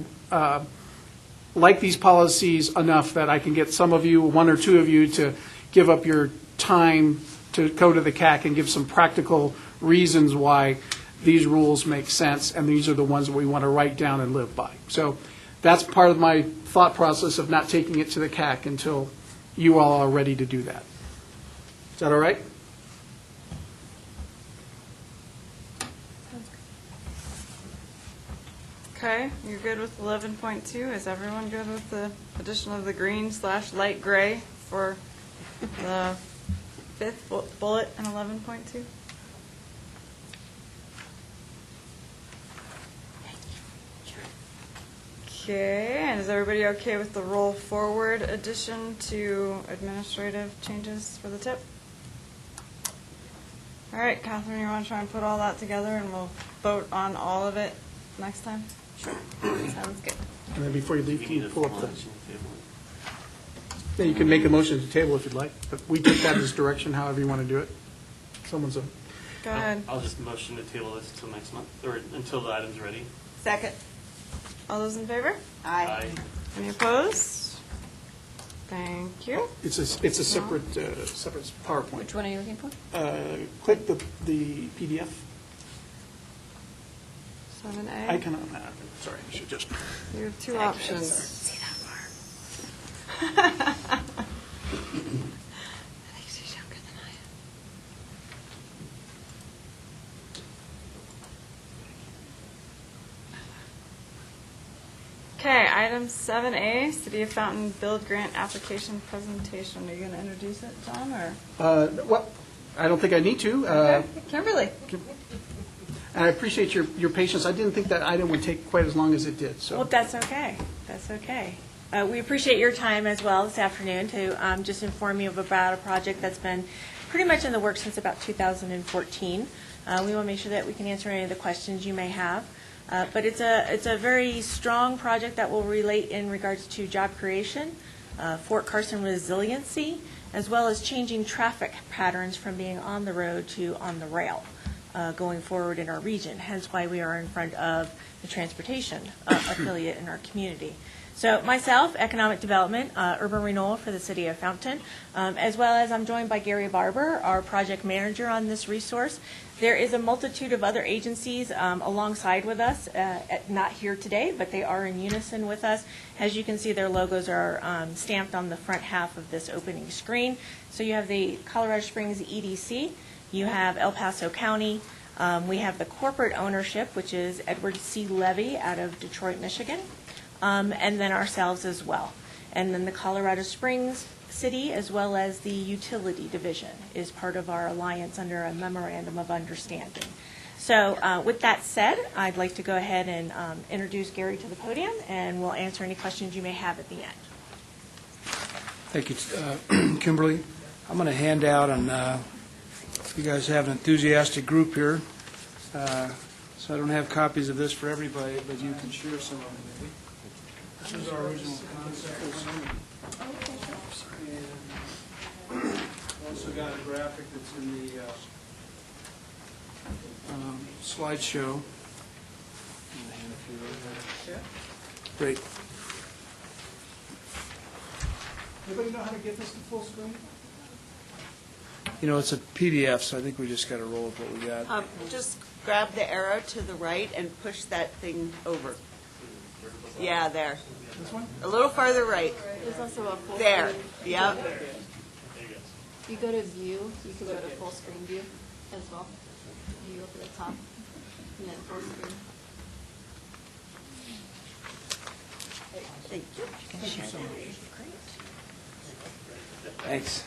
like these policies enough that I can get some of you, one or two of you, to give up your time to go to the CAC and give some practical reasons why these rules make sense, and these are the ones that we want to write down and live by. So that's part of my thought process of not taking it to the CAC until you all are ready to do that. Is that all right? Okay, you're good with 11.2. Is everyone good with the addition of the green/light gray for the fifth bullet in 11.2? Okay, and is everybody okay with the roll forward addition to administrative changes for the tip? All right, Catherine, you want to try and put all that together and we'll vote on all of it next time? Sure. Sounds good. And then before you leave, We can need you a pull up formal the... action table. Yeah, you can make a motion to table if you'd like, but we take that as direction, however you want to do it. Someone's a... Go ahead. I'll just motion to table this until next month, or until the item's ready. Second. All those in favor? Aye. Any opposed? Thank you. It's a separate PowerPoint. Which one are you looking for? Click the PDF 7A. icon on that. Sorry, I should just... You have two options. See that part. She's younger than I am. Okay, item 7A, City of Fountain Build Grant Application Presentation. Are you going to introduce it, John, or? Well, I don't think I need to. Okay, Kimberly. And I appreciate your patience. I didn't think that item would take quite as long as it did, so... Well, that's okay. That's okay. We appreciate your time as well this afternoon to just inform you about a project that's been pretty much in the works since about 2014. We want to make sure that we can answer any of the questions you may have. But it's a very strong project that will relate in regards to job creation, Fort Carson resiliency, as well as changing traffic patterns from being on the road to on the rail going forward in our region, hence why we are in front of the transportation affiliate in our community. So myself, Economic Development, Urban Renewal for the City of Fountain, as well as I'm joined by Gary Barber, our project manager on this resource. There is a multitude of other agencies alongside with us, not here today, but they are in unison with us. As you can see, their logos are stamped on the front half of this opening screen. So you have the Colorado Springs EDC, you have El Paso County, we have the corporate ownership, which is Edward C. Levy out of Detroit, Michigan, and then ourselves as well. And then the Colorado Springs City, as well as the utility division, is part of our alliance under a memorandum of understanding. So with that said, I'd like to go ahead and introduce Gary to the podium, and we'll answer any questions you may have at the end. Thank you, Kimberly. I'm going to hand out, and you guys have an enthusiastic group here, so I don't have copies of this for everybody, but you can share some of them maybe. This is our original concept. And also got a graphic that's in the slideshow. Great. Anybody know how to get this to full screen? You know, it's a PDF, so I think we just got to roll with what we got. Just grab the arrow to the right and push that thing over. Yeah, there. This one? A little farther right. There's also a full There. screen. Yep. If you go to view, you can go to full screen view as well. You go to the top and then full screen. Thank you. Thank you so much. Thanks.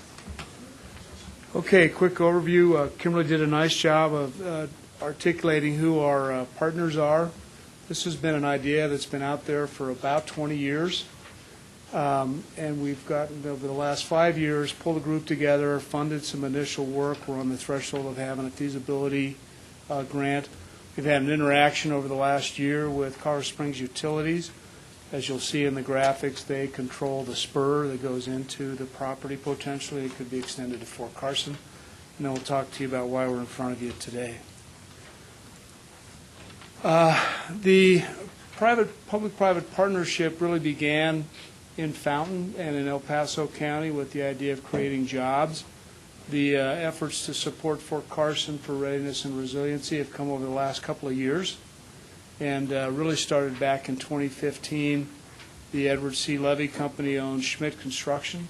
Okay, quick overview. Kimberly did a nice job of articulating who our partners are. This has been an idea that's been out there for about 20 years. And we've gotten, over the last 5 years, pulled a group together, funded some initial work. We're on the threshold of having a feasibility grant. We've had an interaction over the last year with Colorado Springs Utilities. As you'll see in the graphics, they control the spur that goes into the property potentially. It could be extended to Fort Carson. And then we'll talk to you about why we're in front of you today. The public-private partnership really began in Fountain and in El Paso County with the idea of creating jobs. The efforts to support Fort Carson for readiness and resiliency have come over the last couple of years and really started back in 2015. The Edward C. Levy Company owns Schmidt Construction.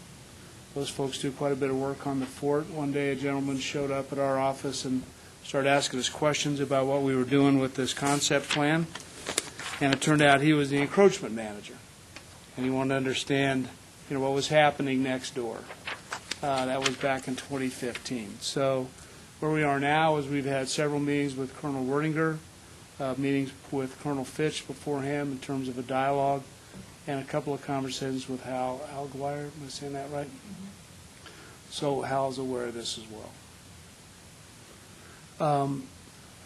Those folks do quite a bit of work on the fort. One day a gentleman showed up at our office and started asking us questions about what we were doing with this concept plan. And it turned out he was the encroachment manager. And he wanted to understand, what was happening next door. That was back in 2015. So where we are now is we've had several meetings with Colonel Werdinger, meetings with Colonel Fitch before him in terms of a dialogue, and a couple of conversations with Hal Alguire. Am I saying that right? Mm-hmm. So Hal's aware of this as well.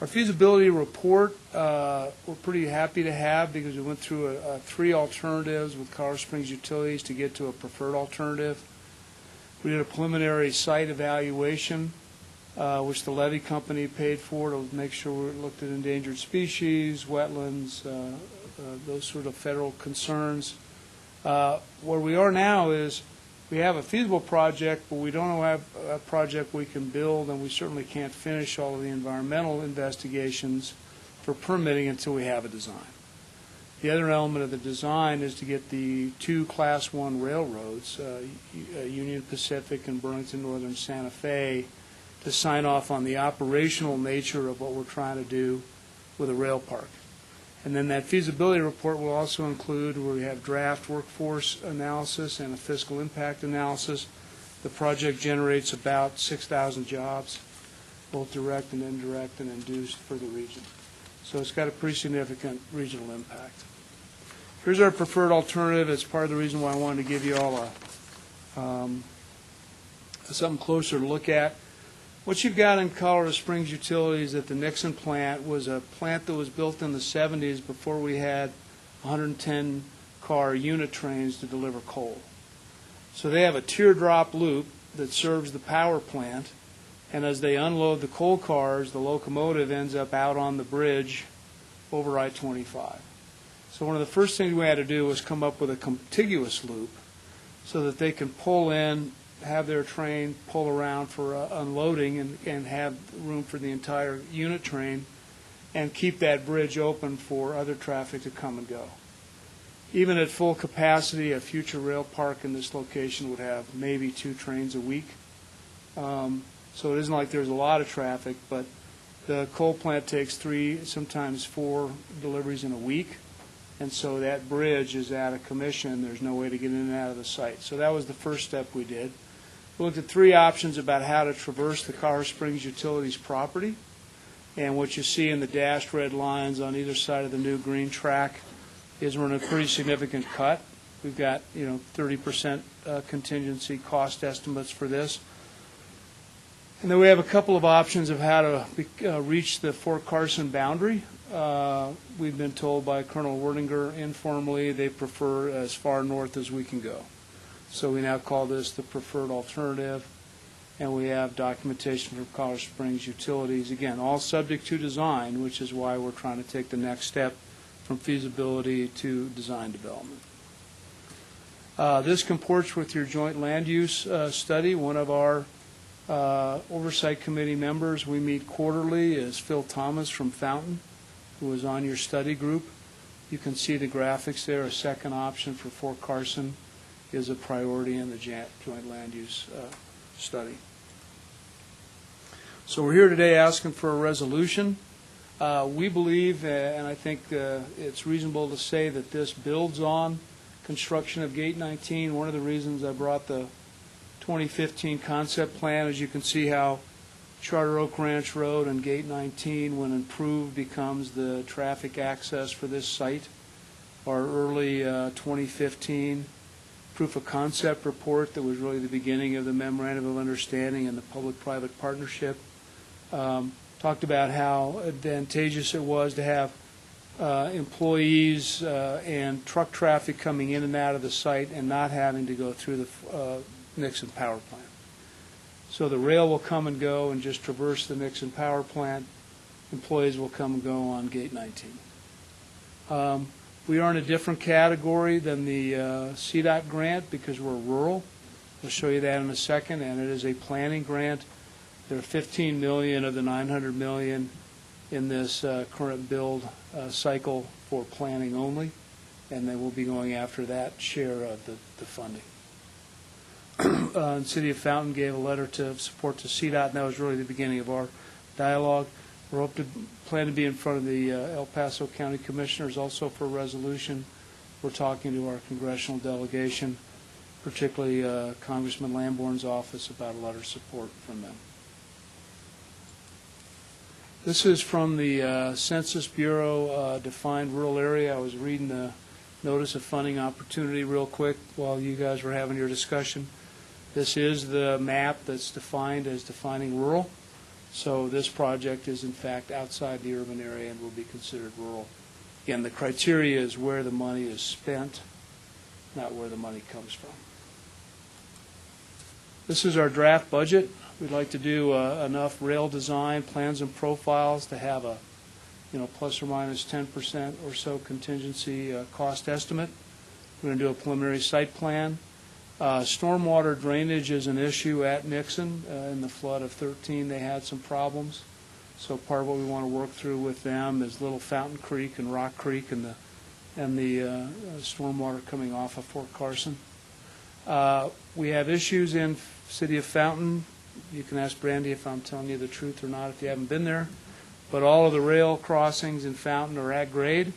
Our feasibility report, we're pretty happy to have because we went through 3 alternatives with Colorado Springs Utilities to get to a preferred alternative. We did a preliminary site evaluation, which the Levy Company paid for to make sure we looked at endangered species, wetlands, those sort of federal concerns. Where we are now is we have a feasible project, but we don't have a project we can build, and we certainly can't finish all of the environmental investigations for permitting until we have a design. The other element of the design is to get the 2 Class 1 railroads, Union Pacific and Burlington Northern Santa Fe, to sign off on the operational nature of what we're trying to do with a rail park. And then that feasibility report will also include where we have draft workforce analysis and a fiscal impact analysis. The project generates about 6,000 jobs, both direct and indirect and induced for the region. So it's got a pretty significant regional impact. Here's our preferred alternative. It's part of the reason why I wanted to give you all something closer to look at. What you've got in Colorado Springs Utilities at the Nixon plant was a plant that was built in the 70s before we had 110-car unit trains to deliver coal. So they have a teardrop loop that serves the power plant, and as they unload the coal cars, the locomotive ends up out on the bridge over I-25. So one of the first things we had to do was come up with a contiguous loop so that they can pull in, have their train pull around for unloading and have room for the entire unit train and keep that bridge open for other traffic to come and go. Even at full capacity, a future rail park in this location would have maybe 2 trains a week. So it isn't like there's a lot of traffic, but the coal plant takes 3, sometimes 4 deliveries in a week. And so that bridge is out of commission. There's no way to get in and out of the site. So that was the first step we did. We looked at 3 options about how to traverse the Colorado Springs Utilities property. And what you see in the dashed red lines on either side of the new green track is we're in a pretty significant cut. We've got 30% contingency cost estimates for this. And then we have a couple of options of how to reach the Fort Carson boundary. We've been told by Colonel Werdinger informally they prefer as far north as we can go. So we now call this the preferred alternative, and we have documentation from Colorado Springs Utilities, again, all subject to design, which is why we're trying to take the next step from feasibility to design development. This comports with your joint land use study. One of our oversight committee members we meet quarterly is Phil Thomas from Fountain, who is on your study group. You can see the graphics there. A second option for Fort Carson is a priority in the joint land use study. So we're here today asking for a resolution. We believe, and I think it's reasonable to say that this builds on construction of Gate 19. One of the reasons I brought the 2015 concept plan. As you can see how Charter Oak Ranch Road and Gate 19, when improved, becomes the traffic access for this site. Our early 2015 proof of concept report that was really the beginning of the memorandum of understanding and the public-private partnership talked about how advantageous it was to have employees and truck traffic coming in and out of the site and not having to go through the Nixon power plant. So the rail will come and go and just traverse the Nixon power plant. Employees will come and go on Gate 19. We are in a different category than the CDOT grant because we're rural. We'll show you that in a second, and it is a planning grant. There are $15 million of the $900 million in this current build cycle for planning only, and then we'll be going after that share of the funding. The City of Fountain gave a letter to support to CDOT, and that was really the beginning of our dialogue. We plan to be in front of the El Paso County Commissioners also for a resolution. We're talking to our congressional delegation, particularly Congressman Lamborn's office, about a letter of support from them. This is from the Census Bureau defined rural area. I was reading the notice of funding opportunity real quick while you guys were having your discussion. This is the map that's defined as defining rural. So this project is in fact outside the urban area and will be considered rural. Again, the criteria is where the money is spent, not where the money comes from. This is our draft budget. We'd like to do enough rail design plans and profiles to have a, plus or minus 10% or so contingency cost estimate. We're going to do a preliminary site plan. Stormwater drainage is an issue at Nixon. In the flood of 13, they had some problems. So part of what we want to work through with them is Little Fountain Creek and Rock Creek and the stormwater coming off of Fort Carson. We have issues in City of Fountain. You can ask Brandy if I'm telling you the truth or not if you haven't been there. But all of the rail crossings in Fountain are at grade.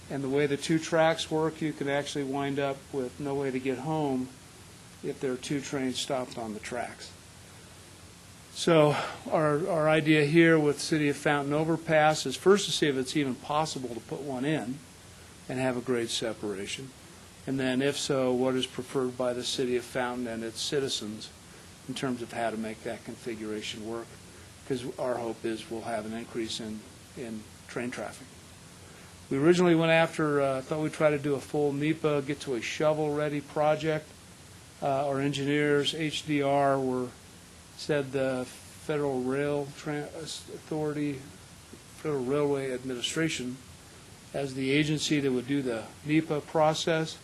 And the way the two tracks work, you can actually wind up with no way to get home if there are two trains stopped on the tracks. So our idea here with City of Fountain Overpass is first to see if it's even possible to put one in and have a grade separation. And then if so, what is preferred by the City of Fountain and its citizens in terms of how to make that configuration work. Because our hope is we'll have an increase in train traffic. We originally went after, thought we'd try to do a full NEPA, get to a shovel-ready project. Our engineers, HDR, said the Federal Authority, Federal Railway Administration, as the agency that would do the NEPA process,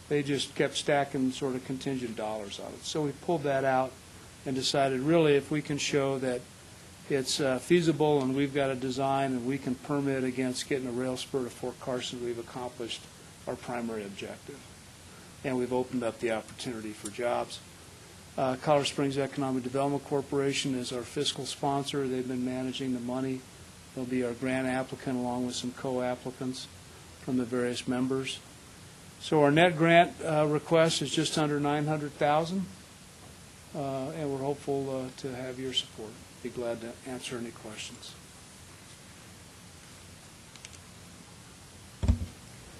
they just kept stacking sort of contingent dollars on it. So we pulled that out and decided really if we can show that it's feasible and we've got a design and we can permit against getting a rail spur to Fort Carson, we've accomplished our primary objective. And we've opened up the opportunity for jobs. Colorado Springs Economic Development Corporation is our fiscal sponsor. They've been managing the money. They'll be our grant applicant along with some co-applicants from the various members. So our net grant request is just under $900,000, and we're hopeful to have your support. Be glad to answer any questions.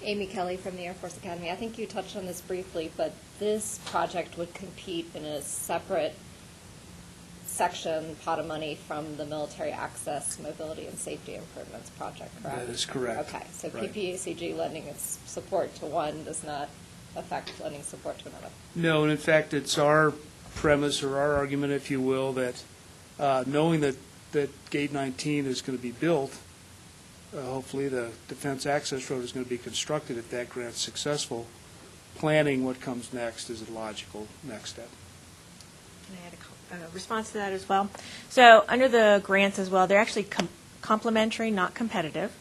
Amy Kelly from the Air Force Academy. I think you touched on this briefly, but this project would compete in a separate section, pot of money from the Military Access, Mobility, and Safety Improvements Project, correct? That is correct. Okay, so Right. PPACG lending its support to one does not affect lending support to another. No, and in fact, it's our premise or our argument, if you will, that knowing that Gate 19 is going to be built, hopefully the Defense Access Road is going to be constructed if that grant's successful. Planning what comes next is a logical next step. Can I add a response to that as well? So under the grants as well, they're actually complementary, not competitive.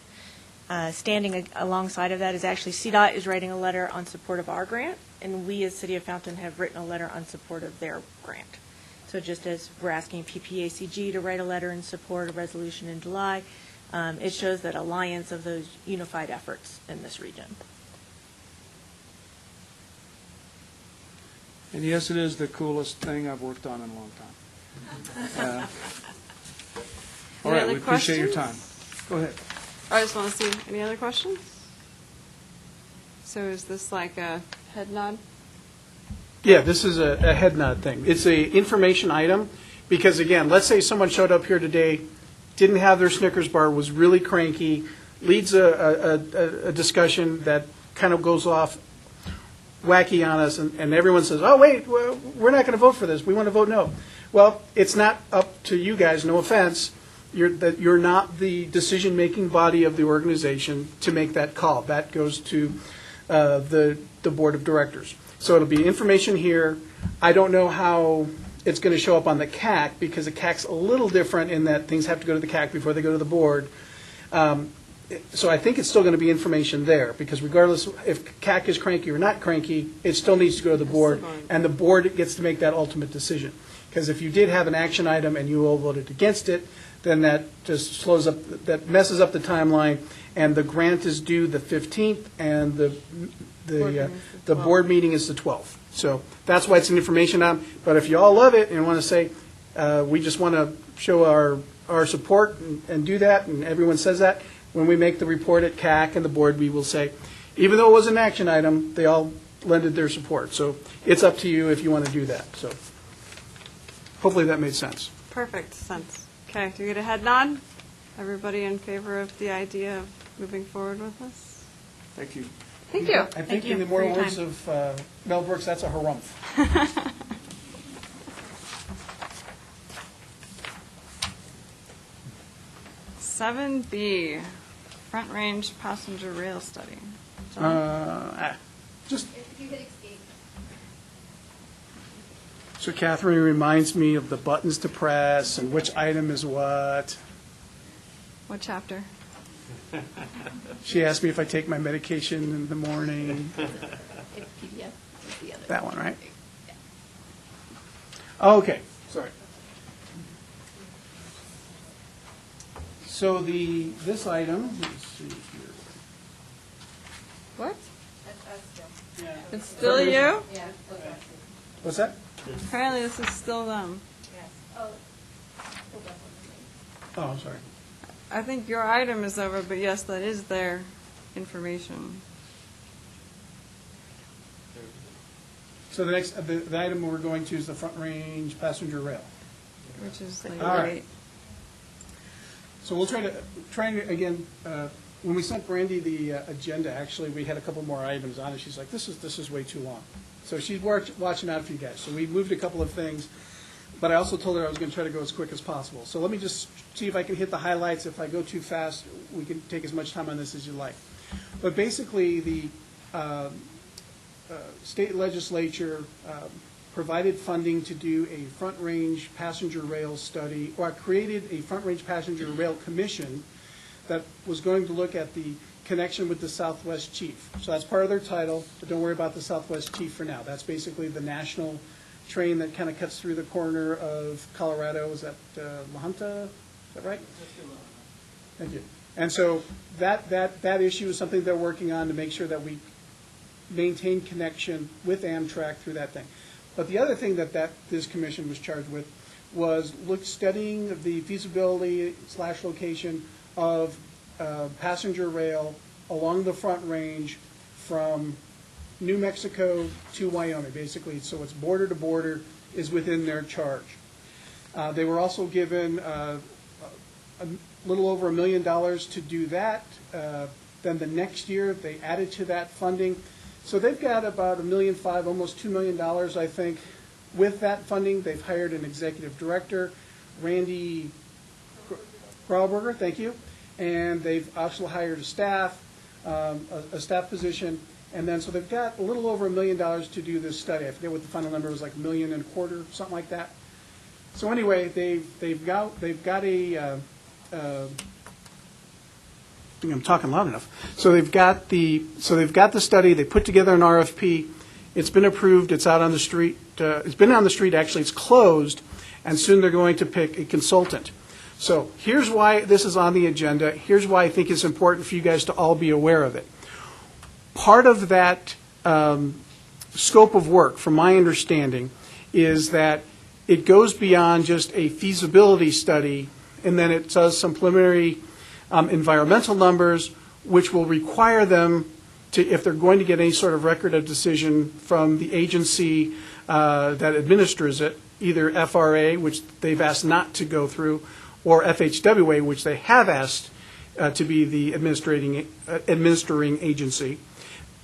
Standing alongside of that is actually CDOT is writing a letter on support of our grant, and we as City of Fountain have written a letter on support of their grant. So just as we're asking PPACG to write a letter in support of resolution in July, it shows that alliance of those unified efforts in this region. And yes, it is the coolest thing I've worked on in a long time. All Any right, other we appreciate your time. questions? Go ahead. I just want to see, any other questions? So is this like a head nod? Yeah, this is a head nod thing. It's a information item, because again, let's say someone showed up here today, didn't have their Snickers bar, was really cranky, leads a discussion that kind of goes off wacky on us, and everyone says, oh, wait, we're not going to vote for this, we want to vote no. Well, it's not up to you guys, no offense, you're not the decision-making body of the organization to make that call. That goes to the board of directors. So it'll be information here. I don't know how it's going to show up on the CAC, because the CAC's a little different in that things have to go to the CAC before they go to the board. So I think it's still going to be information there, because regardless if CAC is cranky or not cranky, it still needs to go to the board, and the board gets to make that ultimate decision. Because if you did have an action item and you all voted against it, then that just slows up, that messes up the timeline, and the grant is due the 15th, and the board meeting is the 12th. So that's why it's an information item. But if you all love it and want to say, we just want to show our support and do that, and everyone says that, when we make the report at CAC and the board, we will say, even though it was an action item, they all lended their support. So it's up to you if you want to do that. So hopefully that made sense. Perfect sense. Okay, do we get a head nod? Everybody in favor of the idea of moving forward with this? Thank you. Thank you. I think in the more words of Mel Brooks, that's a harumph. 7B, Front Range Passenger Rail Study. Just so Catherine reminds me of the buttons to press and which item is what. What chapter? She asked me if I take my medication in the morning. PDF is the other. That one, right? Oh, okay, sorry. So this item, let's see here. What? It's still you? Yeah. What's that? Apparently this is still them. Oh, Oh, I'm sorry. I think your item is over, but yes, that is their information. So the next, the item we're going to is the Front Range Passenger Rail. Which is like All right. great. So we'll try to again, when we sent Brandy the agenda, actually, we had a couple more items on it. She's like, this is way too long. So she's watching out for you guys. So we moved a couple of things, but I also told her I was going to try to go as quick as possible. So let me just see if I can hit the highlights. If I go too fast, we can take as much time on this as you like. But basically, the state legislature provided funding to do a Front Range Passenger Rail study, or created a Front Range Passenger Rail Commission that was going to look at the connection with the Southwest Chief. So that's part of their title, but don't worry about the Southwest Chief for now. That's basically the national train that kind of cuts through the corner of Colorado. Is that La Junta? Is that right? Thank you. And so that issue is something they're working on to make sure that we maintain connection with Amtrak through that thing. But the other thing that this commission was charged with was studying the feasibility / location of passenger rail along the Front Range from New Mexico to Wyoming, basically. So it's border to border is within their charge. They were also given a little over $1 million to do that. Then the next year, they added to that funding. So they've got about $1.5 million, almost $2 million, I think. With that funding, they've hired an executive director, Randy Grauberger, thank you. And they've also hired a staff position. And then, so they've got a little over $1 million to do this study. I forget what the final number was, like $1.25 million, something like that. So anyway, they've got a I think I'm talking loud enough. So they've got the study. They put together an RFP. It's been approved. It's out on the street. It's been on the street, actually. It's closed, and soon they're going to pick a consultant. So here's why this is on the agenda. Here's why I think it's important for you guys to all be aware of it. Part of that scope of work, from my understanding, is that it goes beyond just a feasibility study, and then it does some preliminary environmental numbers, which will require them to, if they're going to get any sort of record of decision from the agency that administers it, either FRA, which they've asked not to go through, or FHWA, which they have asked to be the administering agency.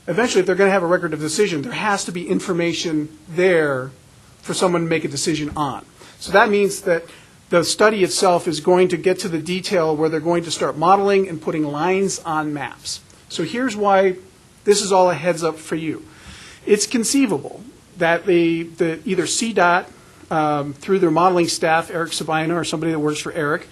Eventually, if they're going to have a record of decision, there has to be information there for someone to make a decision on. So that means that the study itself is going to get to the detail where they're going to start modeling and putting lines on maps. So here's why this is all a heads up for you. It's conceivable that either CDOT, through their modeling staff, Eric Sabina or somebody that works for Eric,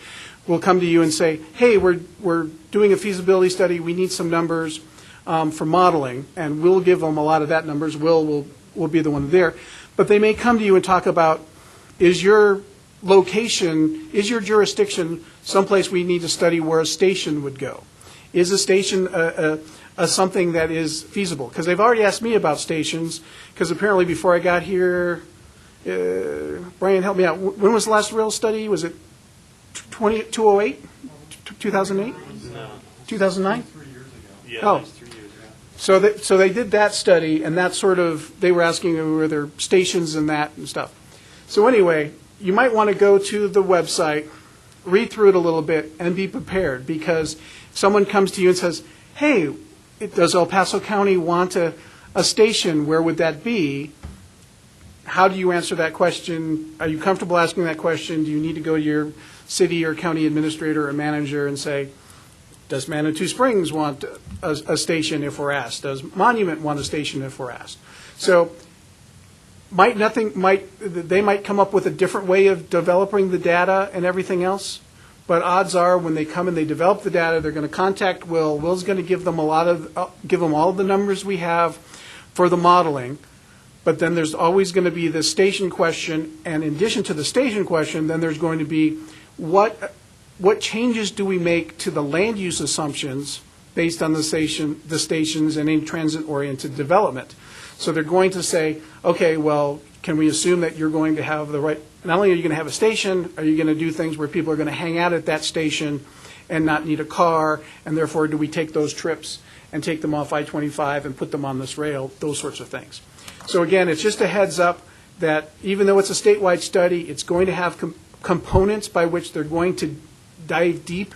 will come to you and say, hey, we're doing a feasibility study, we need some numbers for modeling, and we'll give them a lot of that numbers. Will be the one there. But they may come to you and talk about, is your location, is your jurisdiction someplace we need to study where a station would go? Is a station something that is feasible? Because they've already asked me about stations, because apparently before I got here, Brian, help me out. When was the last rail study? Was it 2008? 2008? No. 2009? 3 years ago. Yeah, Oh. that was 3 years ago. So they did that study, and that sort of, they were asking were there stations and that and stuff. So anyway, you might want to go to the website, read through it a little bit, and be prepared, because if someone comes to you and says, hey, does El Paso County want a station? Where would that be? How do you answer that question? Are you comfortable asking that question? Do you need to go to your city or county administrator or manager and say, does Manitou Springs want a station if we're asked? Does Monument want a station if we're asked? So they might come up with a different way of developing the data and everything else, but odds are when they come and they develop the data, they're going to contact Will. Will's going to give them all of the numbers we have for the modeling. But then there's always going to be the station question, and in addition to the station question, then there's going to be what changes do we make to the land use assumptions based on the stations and in transit-oriented development. So they're going to say, okay, well, can we assume that you're going to have the right, not only are you going to have a station, are you going to do things where people are going to hang out at that station and not need a car, and therefore do we take those trips and take them off I-25 and put them on this rail, those sorts of things. So again, it's just a heads up that even though it's a statewide study, it's going to have components by which they're going to dive deep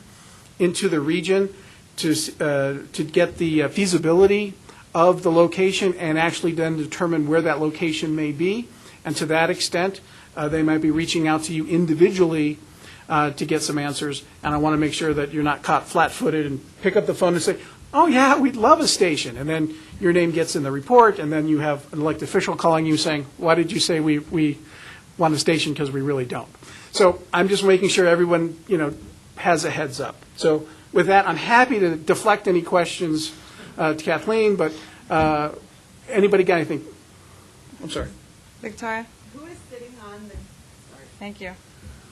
into the region to get the feasibility of the location and actually then determine where that location may be. And to that extent, they might be reaching out to you individually to get some answers. And I want to make sure that you're not caught flat-footed and pick up the phone and say, oh, yeah, we'd love a station. And then your name gets in the report, and then you have an elected official calling you saying, why did you say we want a station, because we really don't. So I'm just making sure everyone, has a heads up. So with that, I'm happy to deflect any questions to Kathleen, but anybody got anything? I'm sorry. Victoria? Who is sitting on the, Thank you.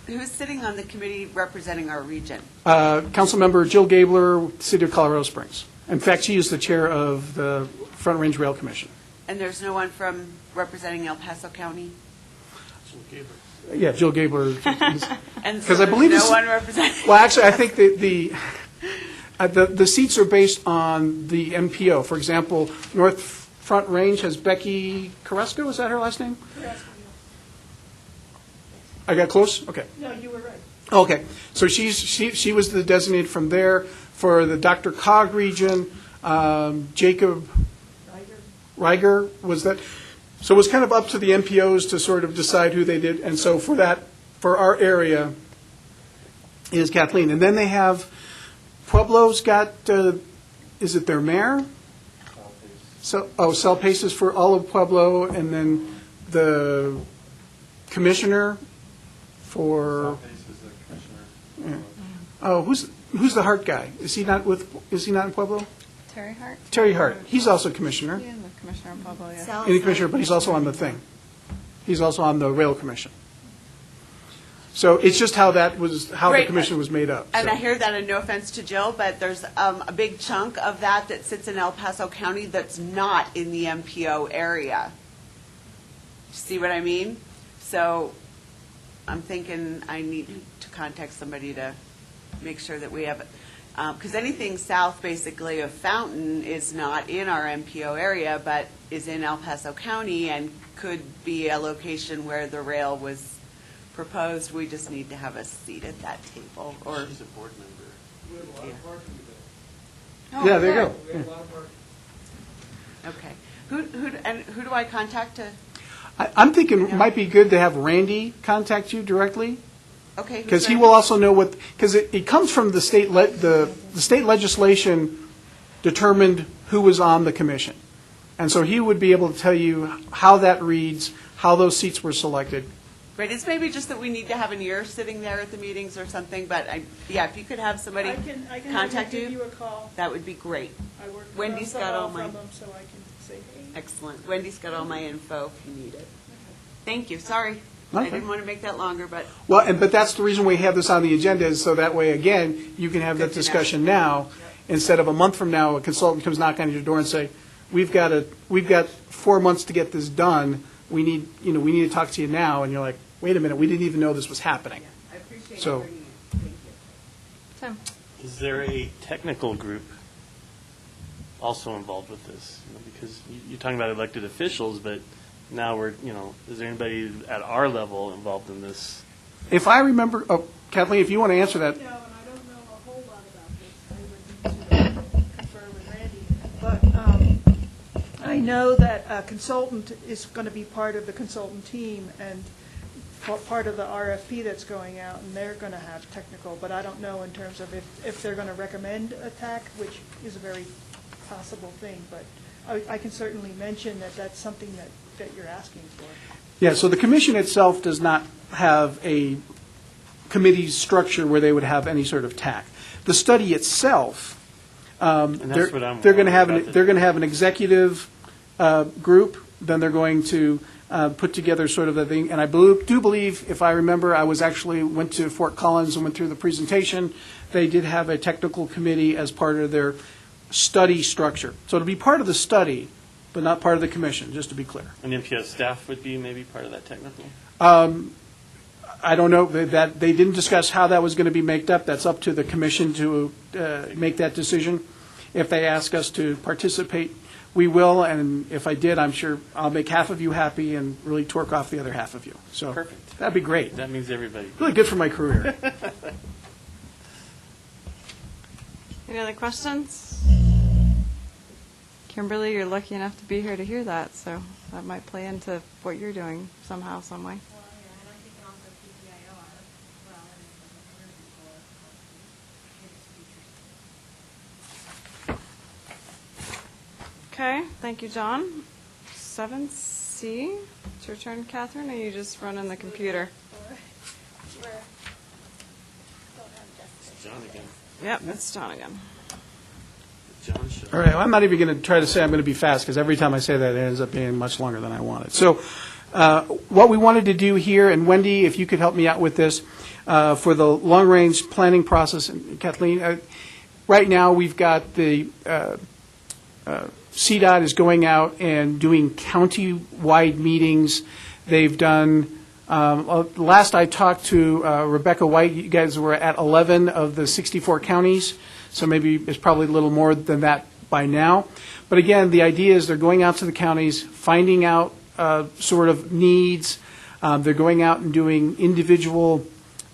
who's sitting on the committee representing our region? Councilmember Jill Gabler, City of Colorado Springs. In fact, she is the chair of the Front Range Rail Commission. And there's no one from representing El Paso County? Yeah, Jill Gabler. And Because so I believe there's no one representing? Well, actually, I think the seats are based on the MPO. For example, North Front Range has Becky Carrasco. Is that her last name? I got close? Okay. No, you were right. Okay. So she was the designated from there. For the Dr. Cog region, Jacob Reiger was that. So it was kind of up to the MPOs to sort of decide who they did. And so for our area is Kathleen. And then they have, Pueblo's got, is it their mayor? Sal Pace is for all of Pueblo, and then the commissioner for. Oh, who's the Hart guy? Is he not in Pueblo? Terry Hart? Terry Hart. He's also commissioner. Yeah, the commissioner in Pueblo, He's a commissioner, but he's also on the thing. He's also on the rail commission. So it's just how the Right. commission was made up. And so. I hear that, and no offense to Jill, but there's a big chunk of that sits in El Paso County that's not in the MPO area. See what I mean? So I'm thinking I need to contact somebody to make sure that we have, because anything south basically of Fountain is not in our MPO area, but is in El Paso County and could be a location where the rail was proposed. We just need to have a seat at that table. Or She's a board member. Oh, Yeah, there you go. good. Okay. Who do I contact to? I'm thinking it might be good to have Randy contact you directly. Okay. Because he will also know because it comes from the state, the state legislation determined who was on the commission. And so he would be able to tell you how that reads, how those seats were selected. Right, it's maybe just that we need to have an ear sitting there at the meetings or something, but if you could have somebody I can contact give you, you a call. that would be great. I work Wendy's from got all from my, them, so I can say, hey. excellent. Wendy's got all my info if you need it. Thank you, sorry. I Okay. didn't want to make that longer, but Well, but that's the reason we have this on the agenda, is so that way, again, you can have Good that to know. discussion now, instead of a month from now, a consultant comes knocking on your door and say, we've got 4 months to get this done, we need to talk to you now, and you're like, wait a minute, we didn't even know this was happening. I appreciate So- you bringing it. Thank you. Tim? Is there a technical group also involved with this? Because you're talking about elected officials, but now is there anybody at our level involved in this? If I remember, Kathleen, if you want to answer that. No, and I don't know a whole lot about this. I would need to confer with Randy. But I know that a consultant is going to be part of the consultant team and part of the RFP that's going out, and they're going to have technical, but I don't know in terms of if they're going to recommend a TAC, which is a very possible thing, but I can certainly mention that that's something that you're asking for. Yeah, so the commission itself does not have a committee structure where they would have any sort of TAC. The study itself, that's what I'm they're going to have wondering about they're going to have an executive group. Then they're going to put together sort of a thing. And I do believe, if I remember, I went to Fort Collins and went through the presentation. They did have a technical committee as part of their study structure. So it'll be part of the study, but not part of the commission, just to be clear. And MPS staff would be maybe part of that technical? I don't know, that they didn't discuss how that was going to be made up. That's up to the commission to make that decision. If they ask us to participate, we will, and if I did, I'm sure I'll make half of you happy and really torque off the other half of you. So Perfect. that'd be great. That means everybody. Really good for my career. Any other questions? Kimberly, you're lucky enough to be here to hear that, so that might play into what you're doing somehow, some way. Okay, thank you, John. 7C, it's your turn, Catherine, or are you just running the computer? It's John again. Yep, it's John again. John show. All right, well, I'm not even going to try to say I'm going to be fast, because every time I say that, it ends up being much longer than I wanted. So what we wanted to do here, and Wendy, if you could help me out with this, for the long-range planning process, and Kathleen, right now we've got the CDOT is going out and doing county-wide meetings. They've done, last I talked to Rebecca White, you guys were at 11 of the 64 counties, so maybe it's probably a little more than that by now. But again, the idea is they're going out to the counties, finding out sort of needs. They're going out and doing individual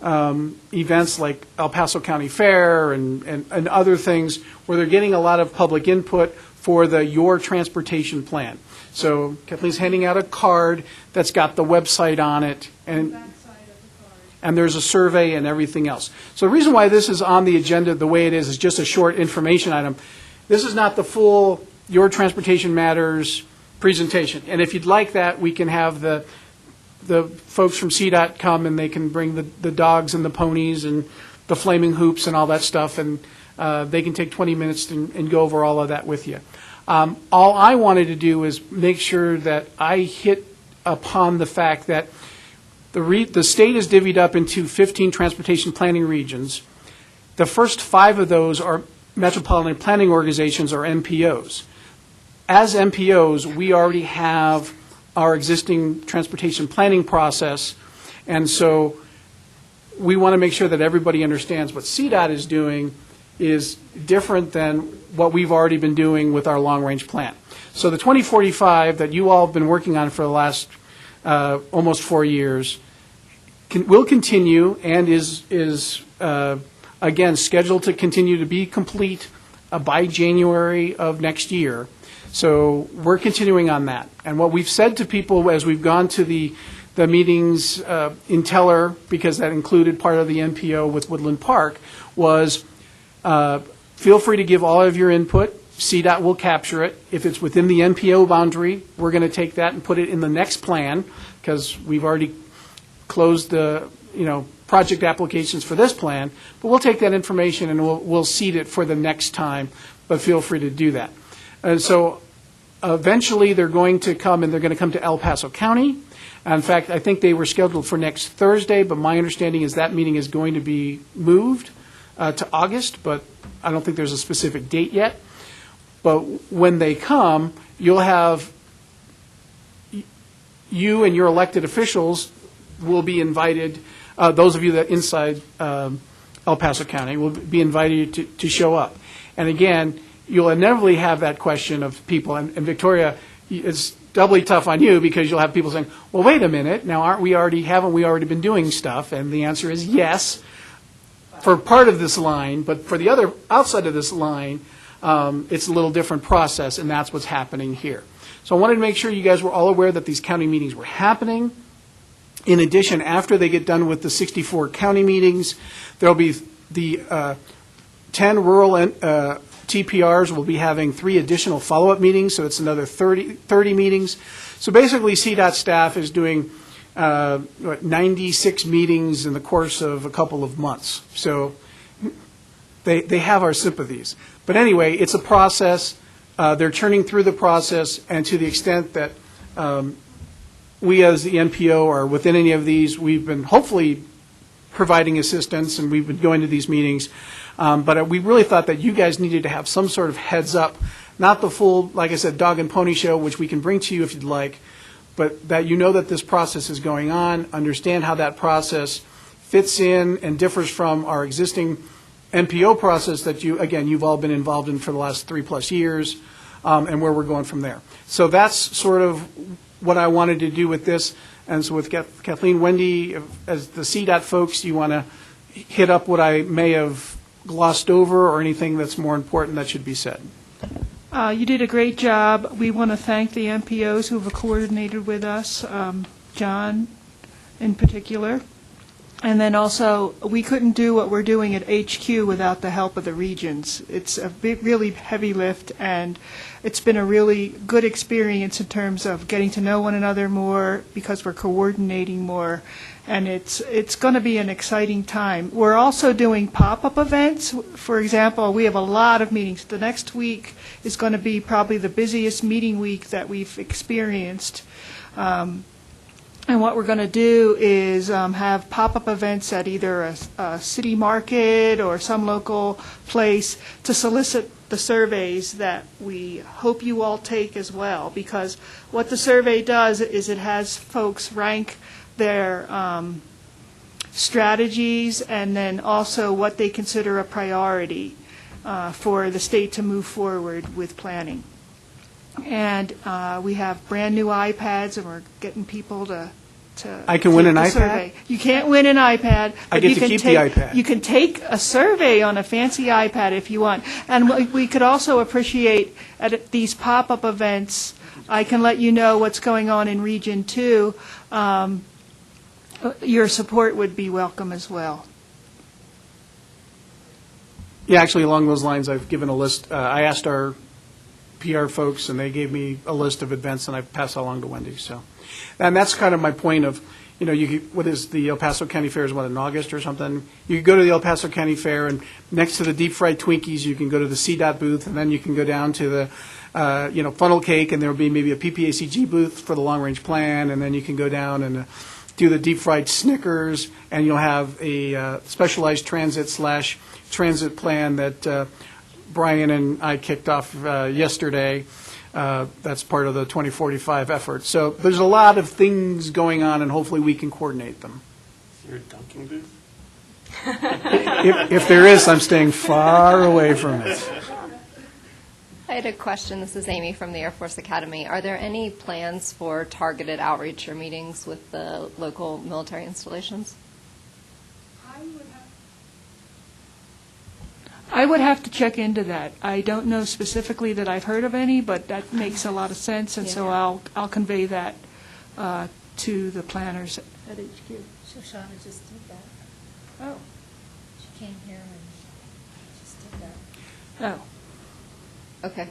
events like El Paso County Fair and other things where they're getting a lot of public input for Your Transportation Plan. So Kathleen's handing out a card that's got the website on it, and there's a survey and everything else. So the reason why this is on the agenda the way it is just a short information item. This is not the full Your Transportation Matters presentation. And if you'd like that, we can have the folks from CDOT come, and they can bring the dogs and the ponies and the flaming hoops and all that stuff, and they can take 20 minutes and go over all of that with you. All I wanted to do is make sure that I hit upon the fact that The state is divvied up into 15 transportation planning regions. The first 5 of those are Metropolitan Planning Organizations, or MPOs. As MPOs, we already have our existing transportation planning process, and so we want to make sure that everybody understands what CDOT is doing is different than what we've already been doing with our long-range plan. So the 2045 that you all have been working on for the last almost 4 years will continue and is again, scheduled to continue to be complete by January of next year. So we're continuing on that. And what we've said to people as we've gone to the meetings in Teller, because that included part of the MPO with Woodland Park, was feel free to give all of your input. CDOT will capture it. If it's within the MPO boundary, we're going to take that and put it in the next plan, because we've already closed the project applications for this plan, but we'll take that information and we'll seed it for the next time, but feel free to do that. And so eventually they're going to come, and they're going to come to El Paso County. In fact, I think they were scheduled for next Thursday, but my understanding is that meeting is going to be moved to August, but I don't think there's a specific date yet. But when they come, you'll have, you and your elected officials will be invited. Those of you that inside El Paso County will be invited to show up. And again, you'll inevitably have that question of people, and Victoria, it's doubly tough on you because you'll have people saying, well, wait a minute, now haven't we already been doing stuff? And the answer is yes, for part of this line, but for the other, outside of this line, it's a little different process, and that's what's happening here. So I wanted to make sure you guys were all aware that these county meetings were happening. In addition, after they get done with the 64 county meetings, there'll be the 10 rural TPRs will be having 3 additional follow-up meetings, so it's another 30 meetings. So basically, CDOT staff is doing 96 meetings in the course of a couple of months. So they have our sympathies. But anyway, it's a process. They're churning through the process, and to the extent that we as the NPO are within any of these, we've been hopefully providing assistance, and we've been going to these meetings. But we really thought that you guys needed to have some sort of heads up, not the full, like I said, dog and pony show, which we can bring to you if you'd like, but that you know that this process is going on, understand how that process fits in and differs from our existing NPO process that you've all been involved in for the last 3+ years, and where we're going from there. So that's sort of what I wanted to do with this. And so with Kathleen, Wendy, as the CDOT folks, do you want to hit up what I may have glossed over or anything that's more important that should be said? You did a great job. We want to thank the MPOs who have coordinated with us, John in particular. And then also, we couldn't do what we're doing at HQ without the help of the regions. It's a really heavy lift, and it's been a really good experience in terms of getting to know one another more because we're coordinating more, and it's going to be an exciting time. We're also doing pop-up events. For example, we have a lot of meetings. The next week is going to be probably the busiest meeting week that we've experienced. And what we're going to do is have pop-up events at either a city market or some local place to solicit the surveys that we hope you all take as well. Because what the survey does is it has folks rank their strategies and then also what they consider a priority for the state to move forward with planning. And we have brand new iPads, and we're getting people to I can win an iPad? survey. You can't win an iPad. I get to keep the iPad. You can take a survey on a fancy iPad if you want. And we could also appreciate at these pop-up events, I can let you know what's going on in Region 2. Your support would be welcome as well. Yeah, actually, along those lines, I've given a list. I asked our PR folks, and they gave me a list of events, and I've passed that along to Wendy. So, and that's kind of my point of, what is the El Paso County Fair, is what, in August or something? You can go to the El Paso County Fair, and next to the deep fried Twinkies, you can go to the CDOT booth, and then you can go down to the, funnel cake, and there will be maybe a PPACG booth for the long-range plan, and then you can go down and do the deep fried Snickers, and you'll have a specialized transit plan that Brian and I kicked off yesterday. That's part of the 2045 effort. So there's a lot of things going on, and hopefully we can coordinate them. Is there a dunking booth? If there is, I'm staying far away from it. I had a question. This is Amy from the Air Force Academy. Are there any plans for targeted outreach or meetings with the local military installations? I would have to check into that. I don't know specifically that I've heard of any, but that makes a lot of sense, and so I'll convey that to the planners at HQ. Shoshana just did that. Oh. She came here and just did that. Oh. Okay.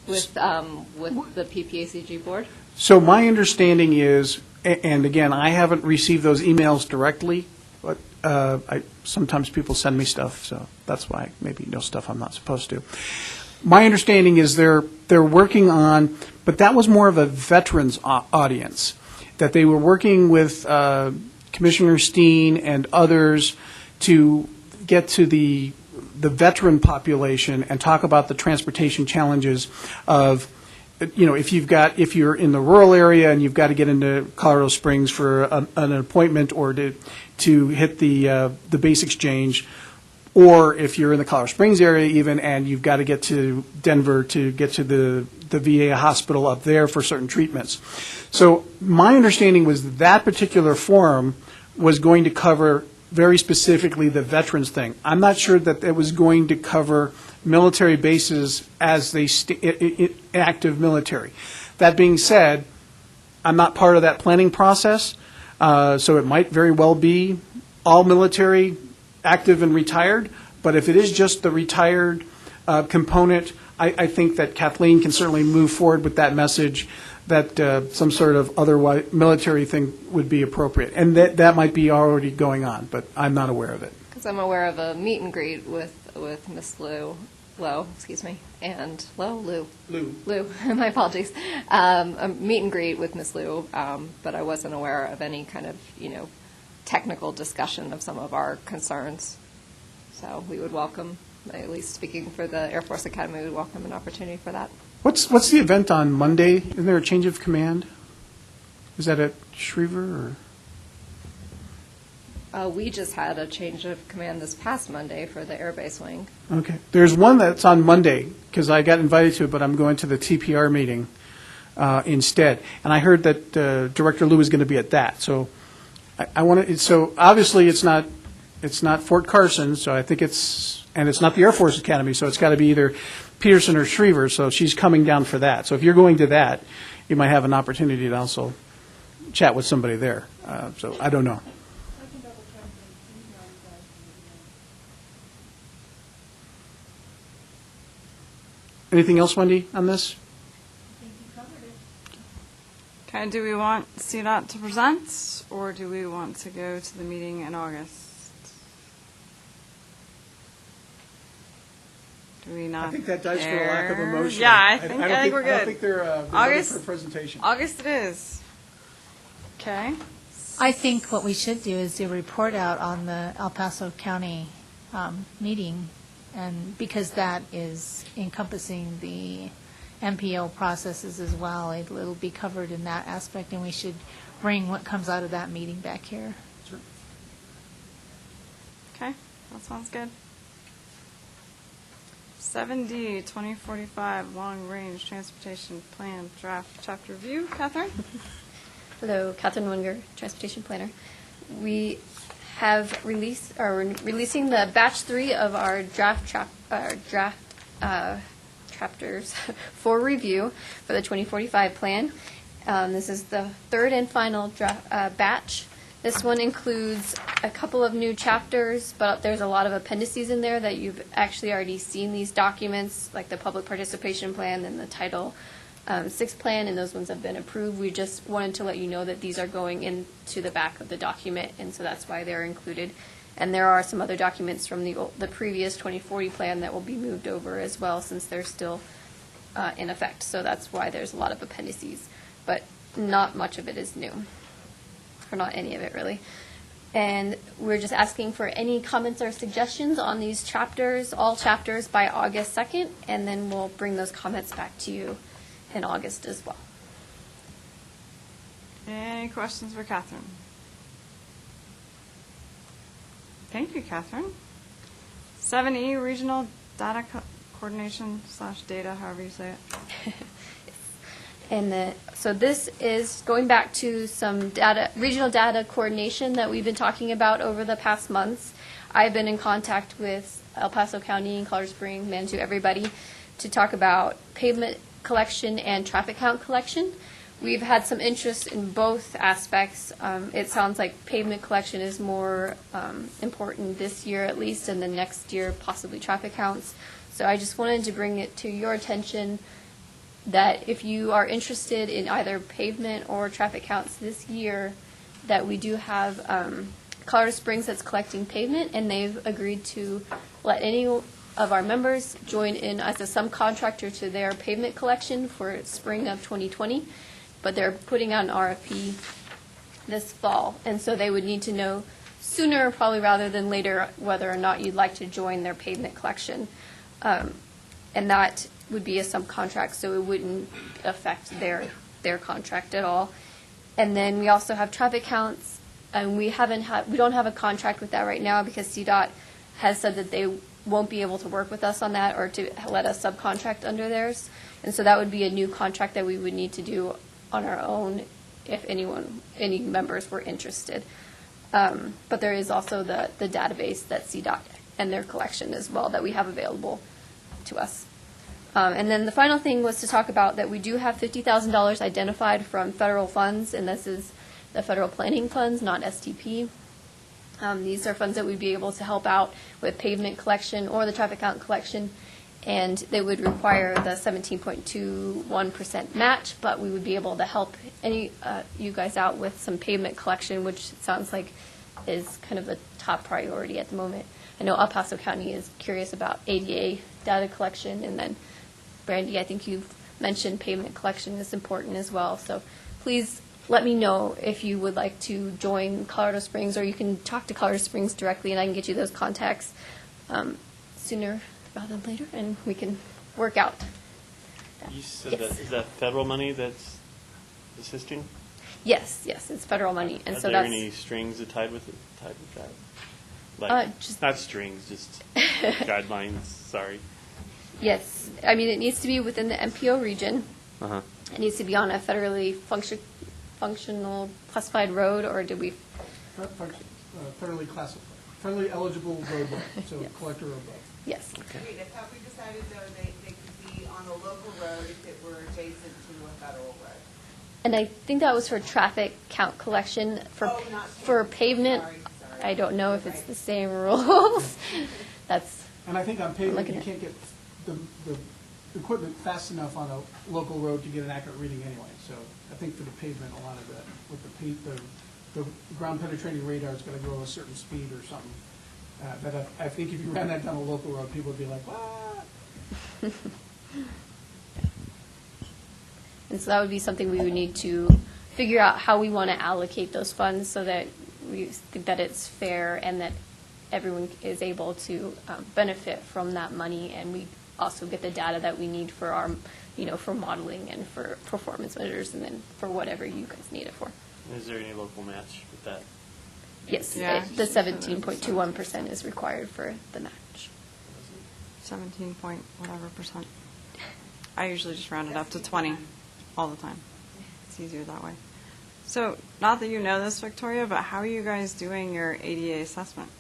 With the PPACG board? So my understanding is, and again, I haven't received those emails directly, but sometimes people send me stuff, so that's why I maybe know stuff I'm not supposed to. My understanding is they're working on, but that was more of a veterans audience, that they were working with Commissioner Steen and others to get to the veteran population and talk about the transportation challenges of, if you're in the rural area and you've got to get into Colorado Springs for an appointment or to hit the base exchange, or if you're in the Colorado Springs area even and you've got to get to Denver to get to the VA hospital up there for certain treatments. So my understanding was that particular forum was going to cover very specifically the veterans thing. I'm not sure that it was going to cover military bases as they active military. That being said, I'm not part of that planning process, so it might very well be all military, active and retired, but if it is just the retired component, I think that Kathleen can certainly move forward with that message that some sort of other military thing would be appropriate. And that might be already going on, but I'm not aware of it. Because I'm aware of a meet and greet with Miss Lou, and Lou, my apologies, a meet and greet with Miss Lou, but I wasn't aware of any kind of, technical discussion of some of our concerns. So we would welcome, at least speaking for the Air Force Academy, we would welcome an opportunity for that. What's the event on Monday? Isn't there a change of command? Is that at Schriever or? We just had a change of command this past Monday for the Air Base Wing. Okay. There's one that's on Monday, because I got invited to it, but I'm going to the TPR meeting instead. And I heard that Director Liu is going to be at that. So I want to. So obviously it's not Fort Carson. So I think it's not the Air Force Academy. So it's got to be either Peterson or Schriever. So she's coming down for that. So if you're going to that, you might have an opportunity to also chat with somebody there. So I don't know. Anything else, Wendy, on this? I think you covered it. Okay, do we want CDOT to present, or do we want to go to the meeting in August? Do we not? I think that dies for a lack of emotion. Yeah, I think we're good. I don't think they're ready August, for a presentation. August it is. Okay. I think what we should do is do a report out on the El Paso County meeting, and because that is encompassing the MPO processes as well, it'll be covered in that aspect, and we should bring what comes out of that meeting back here. Sure. Okay, that sounds good. 7D, 2045 Long Range Transportation Plan Draft Chapter Review. Catherine? Hello, Catherine Winger, Transportation Planner. We have releasing the batch 3 of our draft chapters for review for the 2045 plan. This is the third and final batch. This one includes a couple of new chapters, but there's a lot of appendices in there that you've actually already seen these documents, like the public participation plan and the Title 6 plan, and those ones have been approved. We just wanted to let you know that these are going into the back of the document, and so that's why they're included. And there are some other documents from the previous 2040 plan that will be moved over as well, since they're still in effect. So that's why there's a lot of appendices, but not much of it is new. or not any of it really. And we're just asking for any comments or suggestions on these chapters, all chapters, by August 2nd, and then we'll bring those comments back to you in August as well. Any questions for Catherine? Thank you, Catherine. 7E, Regional Data Coordination / data, however you say it. And so this is going back to some regional data coordination that we've been talking about over the past months. I've been in contact with El Paso County, Colorado Springs, Manitou, everybody, to talk about pavement collection and traffic count collection. We've had some interest in both aspects. It sounds like pavement collection is more important this year at least, and then next year possibly traffic counts. So I just wanted to bring it to your attention that if you are interested in either pavement or traffic counts this year, that we do have Colorado Springs that's collecting pavement, and they've agreed to let any of our members join in as a subcontractor to their pavement collection for spring of 2020. But they're putting out an RFP this fall, and so they would need to know sooner, probably rather than later, whether or not you'd like to join their pavement collection. And that would be a subcontract, so it wouldn't affect their contract at all. And then we also have traffic counts, and we don't have a contract with that right now because CDOT has said that they won't be able to work with us on that or to let us subcontract under theirs. And so that would be a new contract that we would need to do on our own if any members were interested. But there is also the database that CDOT and their collection as well that we have available to us. And then the final thing was to talk about that we do have $50,000 identified from federal funds, and this is the federal planning funds, not STP. These are funds that we'd be able to help out with pavement collection or the traffic count collection, and they would require the 17.21% match, but we would be able to help you guys out with some pavement collection, which sounds like is kind of a top priority at the moment. I know El Paso County is curious about ADA data collection, and then Brandy, I think you've mentioned pavement collection is important as well. So please let me know if you would like to join Colorado Springs, or you can talk to Colorado Springs directly, and I can get you those contacts sooner rather than later, and we can work out. You said that, is that federal money that's assisting? Yes, it's federal money, and Are so there that's any strings tied with that? Like, just not strings, just guidelines. Sorry. Yes, I mean it needs to be within the MPO region. Uh-huh. It needs to be on a federally functional classified road, or did we? Federally classified, federally eligible roadway, so Yes. collector roadway. Yes. I thought we decided, though, they could be on a local road if it were adjacent to a federal road. And I think that was for traffic count collection. For pavement, Sorry. I don't know if it's the same rules. That's. And I think on pavement, you Looking at- can't get the equipment fast enough on a local road to get an accurate reading anyway. So I think for the pavement, a lot of that, with the ground penetrating radar is going to go a certain speed or something. But I think if you ran that down a local road, people would be like, what? And so that would be something we would need to figure out how we want to allocate those funds so that we think that it's fair and that everyone is able to benefit from that money, and we also get the data that we need for our, for modeling and for performance measures, and then for whatever you guys need it for. Is there any local match with that? Yes, Yeah. the 17.21% is required for the match. 17 point whatever percent. I usually just round it up to 20 all the time. It's easier that way. So, not that you know this, Victoria, but how are you guys doing your ADA assessment?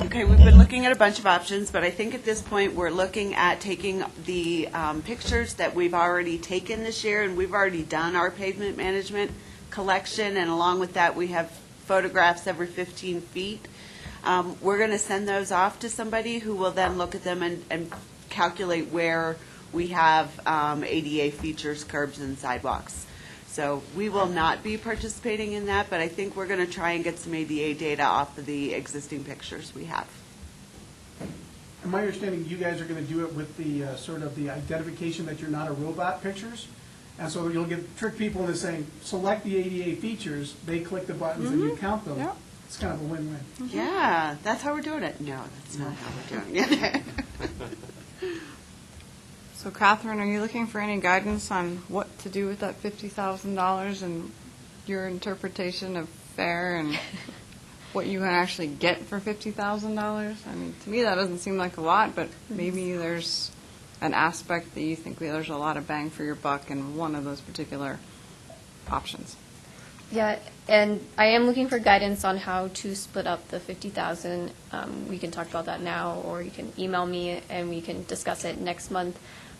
Okay, we've been looking at a bunch of options, but I think at this point we're looking at taking the pictures that we've already taken this year, and we've already done our pavement management collection, and along with that we have photographs every 15 feet. We're going to send those off to somebody who will then look at them and calculate where we have ADA features, curbs, and sidewalks. So we will not be participating in that, but I think we're going to try and get some ADA data off of the existing pictures we have. And my understanding, you guys are going to do it with the sort of the identification that you're not a robot pictures. And so you'll trick people into saying, select the ADA features, they click the buttons and you count them. Yep. It's kind of a win-win. Yeah, that's how we're doing it. No, that's not how we're doing it. So Catherine, are you looking for any guidance on what to do with that $50,000 and your interpretation of fair and what you can actually get for $50,000? I mean, to me, that doesn't seem like a lot, but maybe there's an aspect that you think there's a lot of bang for your buck in one of those particular options. Yeah, and I am looking for guidance on how to split up the 50,000. We can talk about that now, or you can email me and we can discuss it next month.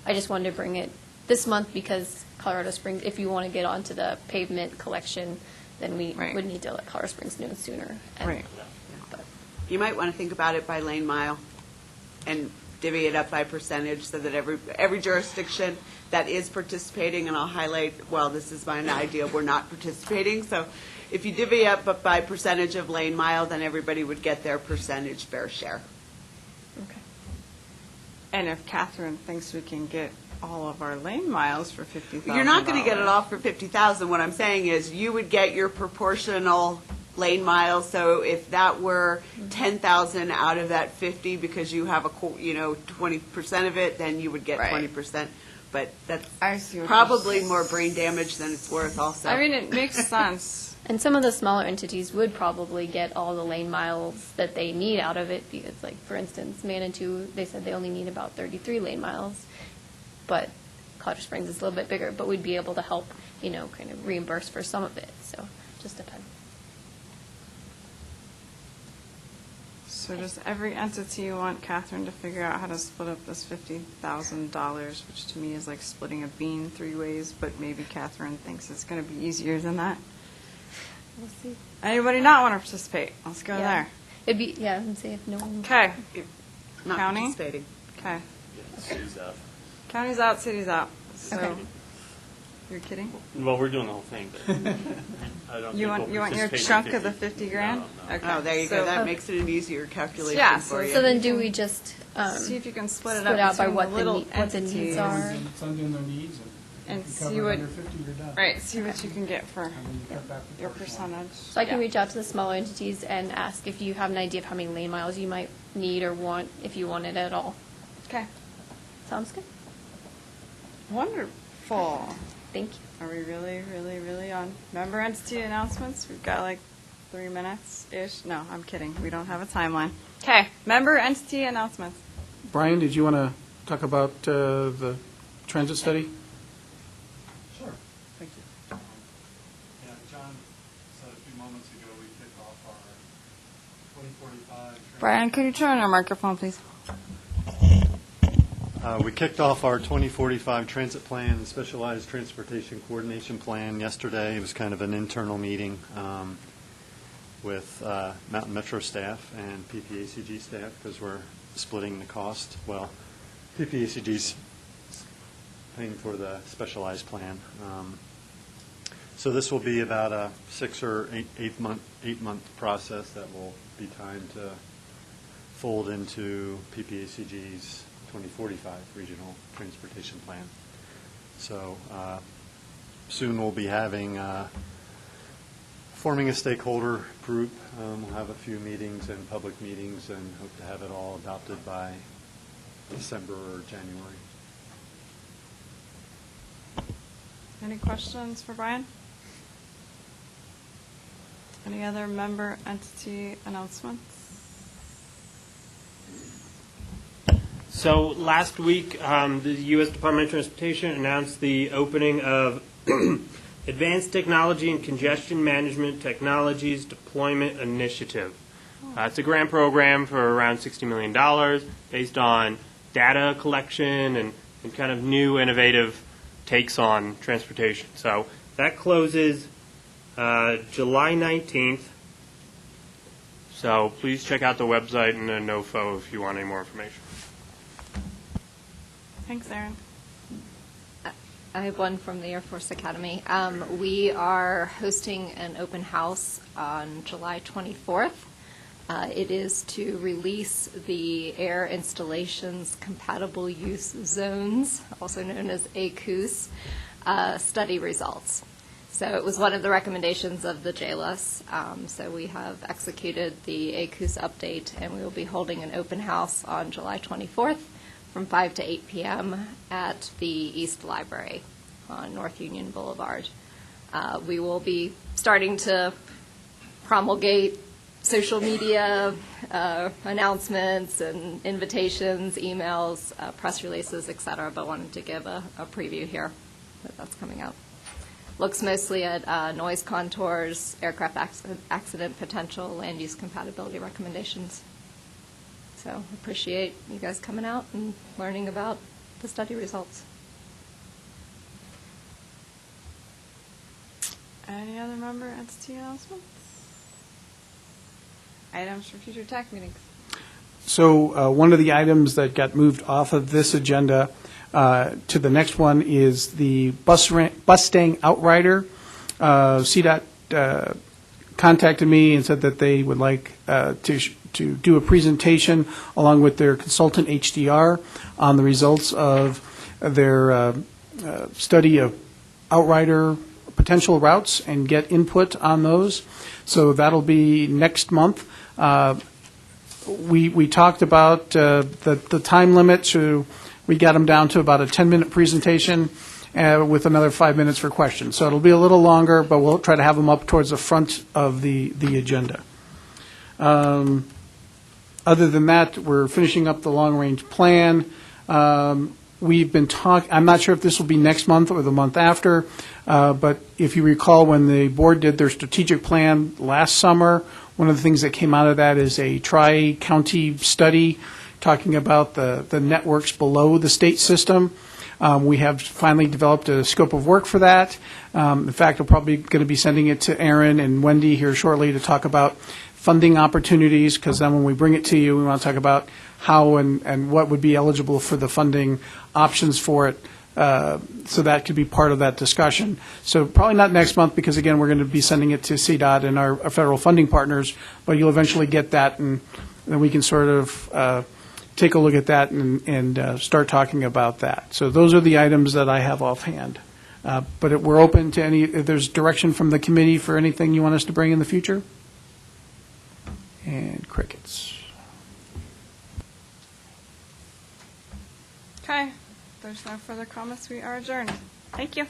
I just wanted to bring it this month because Colorado Springs, if you want to get onto the pavement collection, then we would need to let Colorado Springs know sooner. Right. You might want to think about it by lane mile and divvy it up by percentage so that every jurisdiction that is participating, and I'll highlight, well, this is my idea, we're not participating. So if you divvy up by percentage of lane mile, then everybody would get their percentage fair share. Okay. And if Catherine thinks we can get all of our lane miles for $50,000. You're not going to get it all for 50,000. What I'm saying is you would get your proportional lane miles. So if that were 10,000 out of that 50 because you have 20% of it, then you would get 20%. But that's probably more brain damage than it's worth also. I mean, it makes sense. And some of the smaller entities would probably get all the lane miles that they need out of it because, like, for instance, Manitou, they said they only need about 33 lane miles. But Colorado Springs is a little bit bigger, but we'd be able to help, kind of reimburse for some of it. So it just depends. So does every entity you want Catherine to figure out how to split up this $50,000, which to me is like splitting a bean 3 ways, but maybe Catherine thinks it's going to be easier than that? We'll see. Anybody not want to participate? Let's go Yeah. there. It'd be, and see if no one. Okay. Not County? participating. Okay. City's out. County's out, city's out. So, Okay. you're kidding? Well, we're doing the whole thing, but I don't You think want we'll your participate in chunk of the 50 grand? No. Okay. Oh, there you So- go. That makes it an easier calculation Yeah, for you. So then do we just See if you can split it split up out by between what the little what the needs entities. are? It's undoing their needs And if you see cover what- under 50, you're done. Right, see what you can get for And then you cut back the your proportional. percentage. So I can reach out to the smaller entities and ask if you have an idea of how many lane miles you might need or want, if you want it at all. Okay. Sounds good? Wonderful. Thank you. Are we really, really, really on member entity announcements? We've got like 3 minutes-ish. No, I'm kidding. We don't have a timeline. Okay, member entity announcements. Brian, did you want to talk about the transit study? Sure, thank you. Yeah, John said a few moments ago we kicked off our 2045. Brian, could you turn on your microphone, please? We kicked off our 2045 transit plan and specialized transportation coordination plan yesterday. It was kind of an internal meeting with Mountain Metro staff and PPACG staff because we're splitting the cost. Well, PPACG's paying for the specialized plan. So this will be about a 6 or 8 month process that will be timed to fold into PPACG's 2045 regional transportation plan. So soon we'll be having forming a stakeholder group. We'll have a few meetings and public meetings and hope to have it all adopted by December or January. Any questions for Brian? Any other member entity announcements? So last week, the U.S. Department of Transportation announced the opening of Advanced Technology and Congestion Management Technologies Deployment Initiative. It's a grant program for around $60 million based on data collection and kind of new innovative takes on transportation. So that closes July 19th. So please check out the website and the NOFO if you want any more information. Thanks, Erin. I have one from the Air Force Academy. We are hosting an open house on July 24th. It is to release the Air Installations Compatible Use Zones, also known as ACUS. study results. So it was one of the recommendations of the JLUS. So we have executed the ACUS update, and we will be holding an open house on July 24th from 5 to 8 p.m. at the East Library on North Union Boulevard. We will be starting to promulgate social media announcements and invitations, emails, press releases, et cetera, but wanted to give a preview here that that's coming out. Looks mostly at noise contours, aircraft accident potential, land use compatibility recommendations. So appreciate you guys coming out and learning about the study results. Any other member entity announcements? Items for future TAC meetings. So one of the items that got moved off of this agenda to the next one is the Bustang Outrider. CDOT contacted me and said that they would like to do a presentation along with their consultant HDR on the results of their study of Outrider potential routes and get input on those. So that'll be next month. We talked about the time limit, so we got them down to about a 10-minute presentation with another 5 minutes for questions. So it'll be a little longer, but we'll try to have them up towards the front of the agenda. Other than that, we're finishing up the long-range plan. We've been talking, I'm not sure if this will be next month or the month after, but if you recall when the board did their strategic plan last summer, one of the things that came out of that is a tri-county study talking about the networks below the state system. We have finally developed a scope of work for that. In fact, we're probably going to be sending it to Aaron and Wendy here shortly to talk about funding opportunities, because then when we bring it to you, we want to talk about how and what would be eligible for the funding options for it. So that could be part of that discussion. So probably not next month, because again, we're going to be sending it to CDOT and our federal funding partners, but you'll eventually get that, and then we can sort of take a look at that and start talking about that. So those are the items that I have offhand. But we're open to any, if there's direction from the committee for anything you want us to bring in the future. And crickets. Okay. If there's no further comments, we are adjourned. Thank you.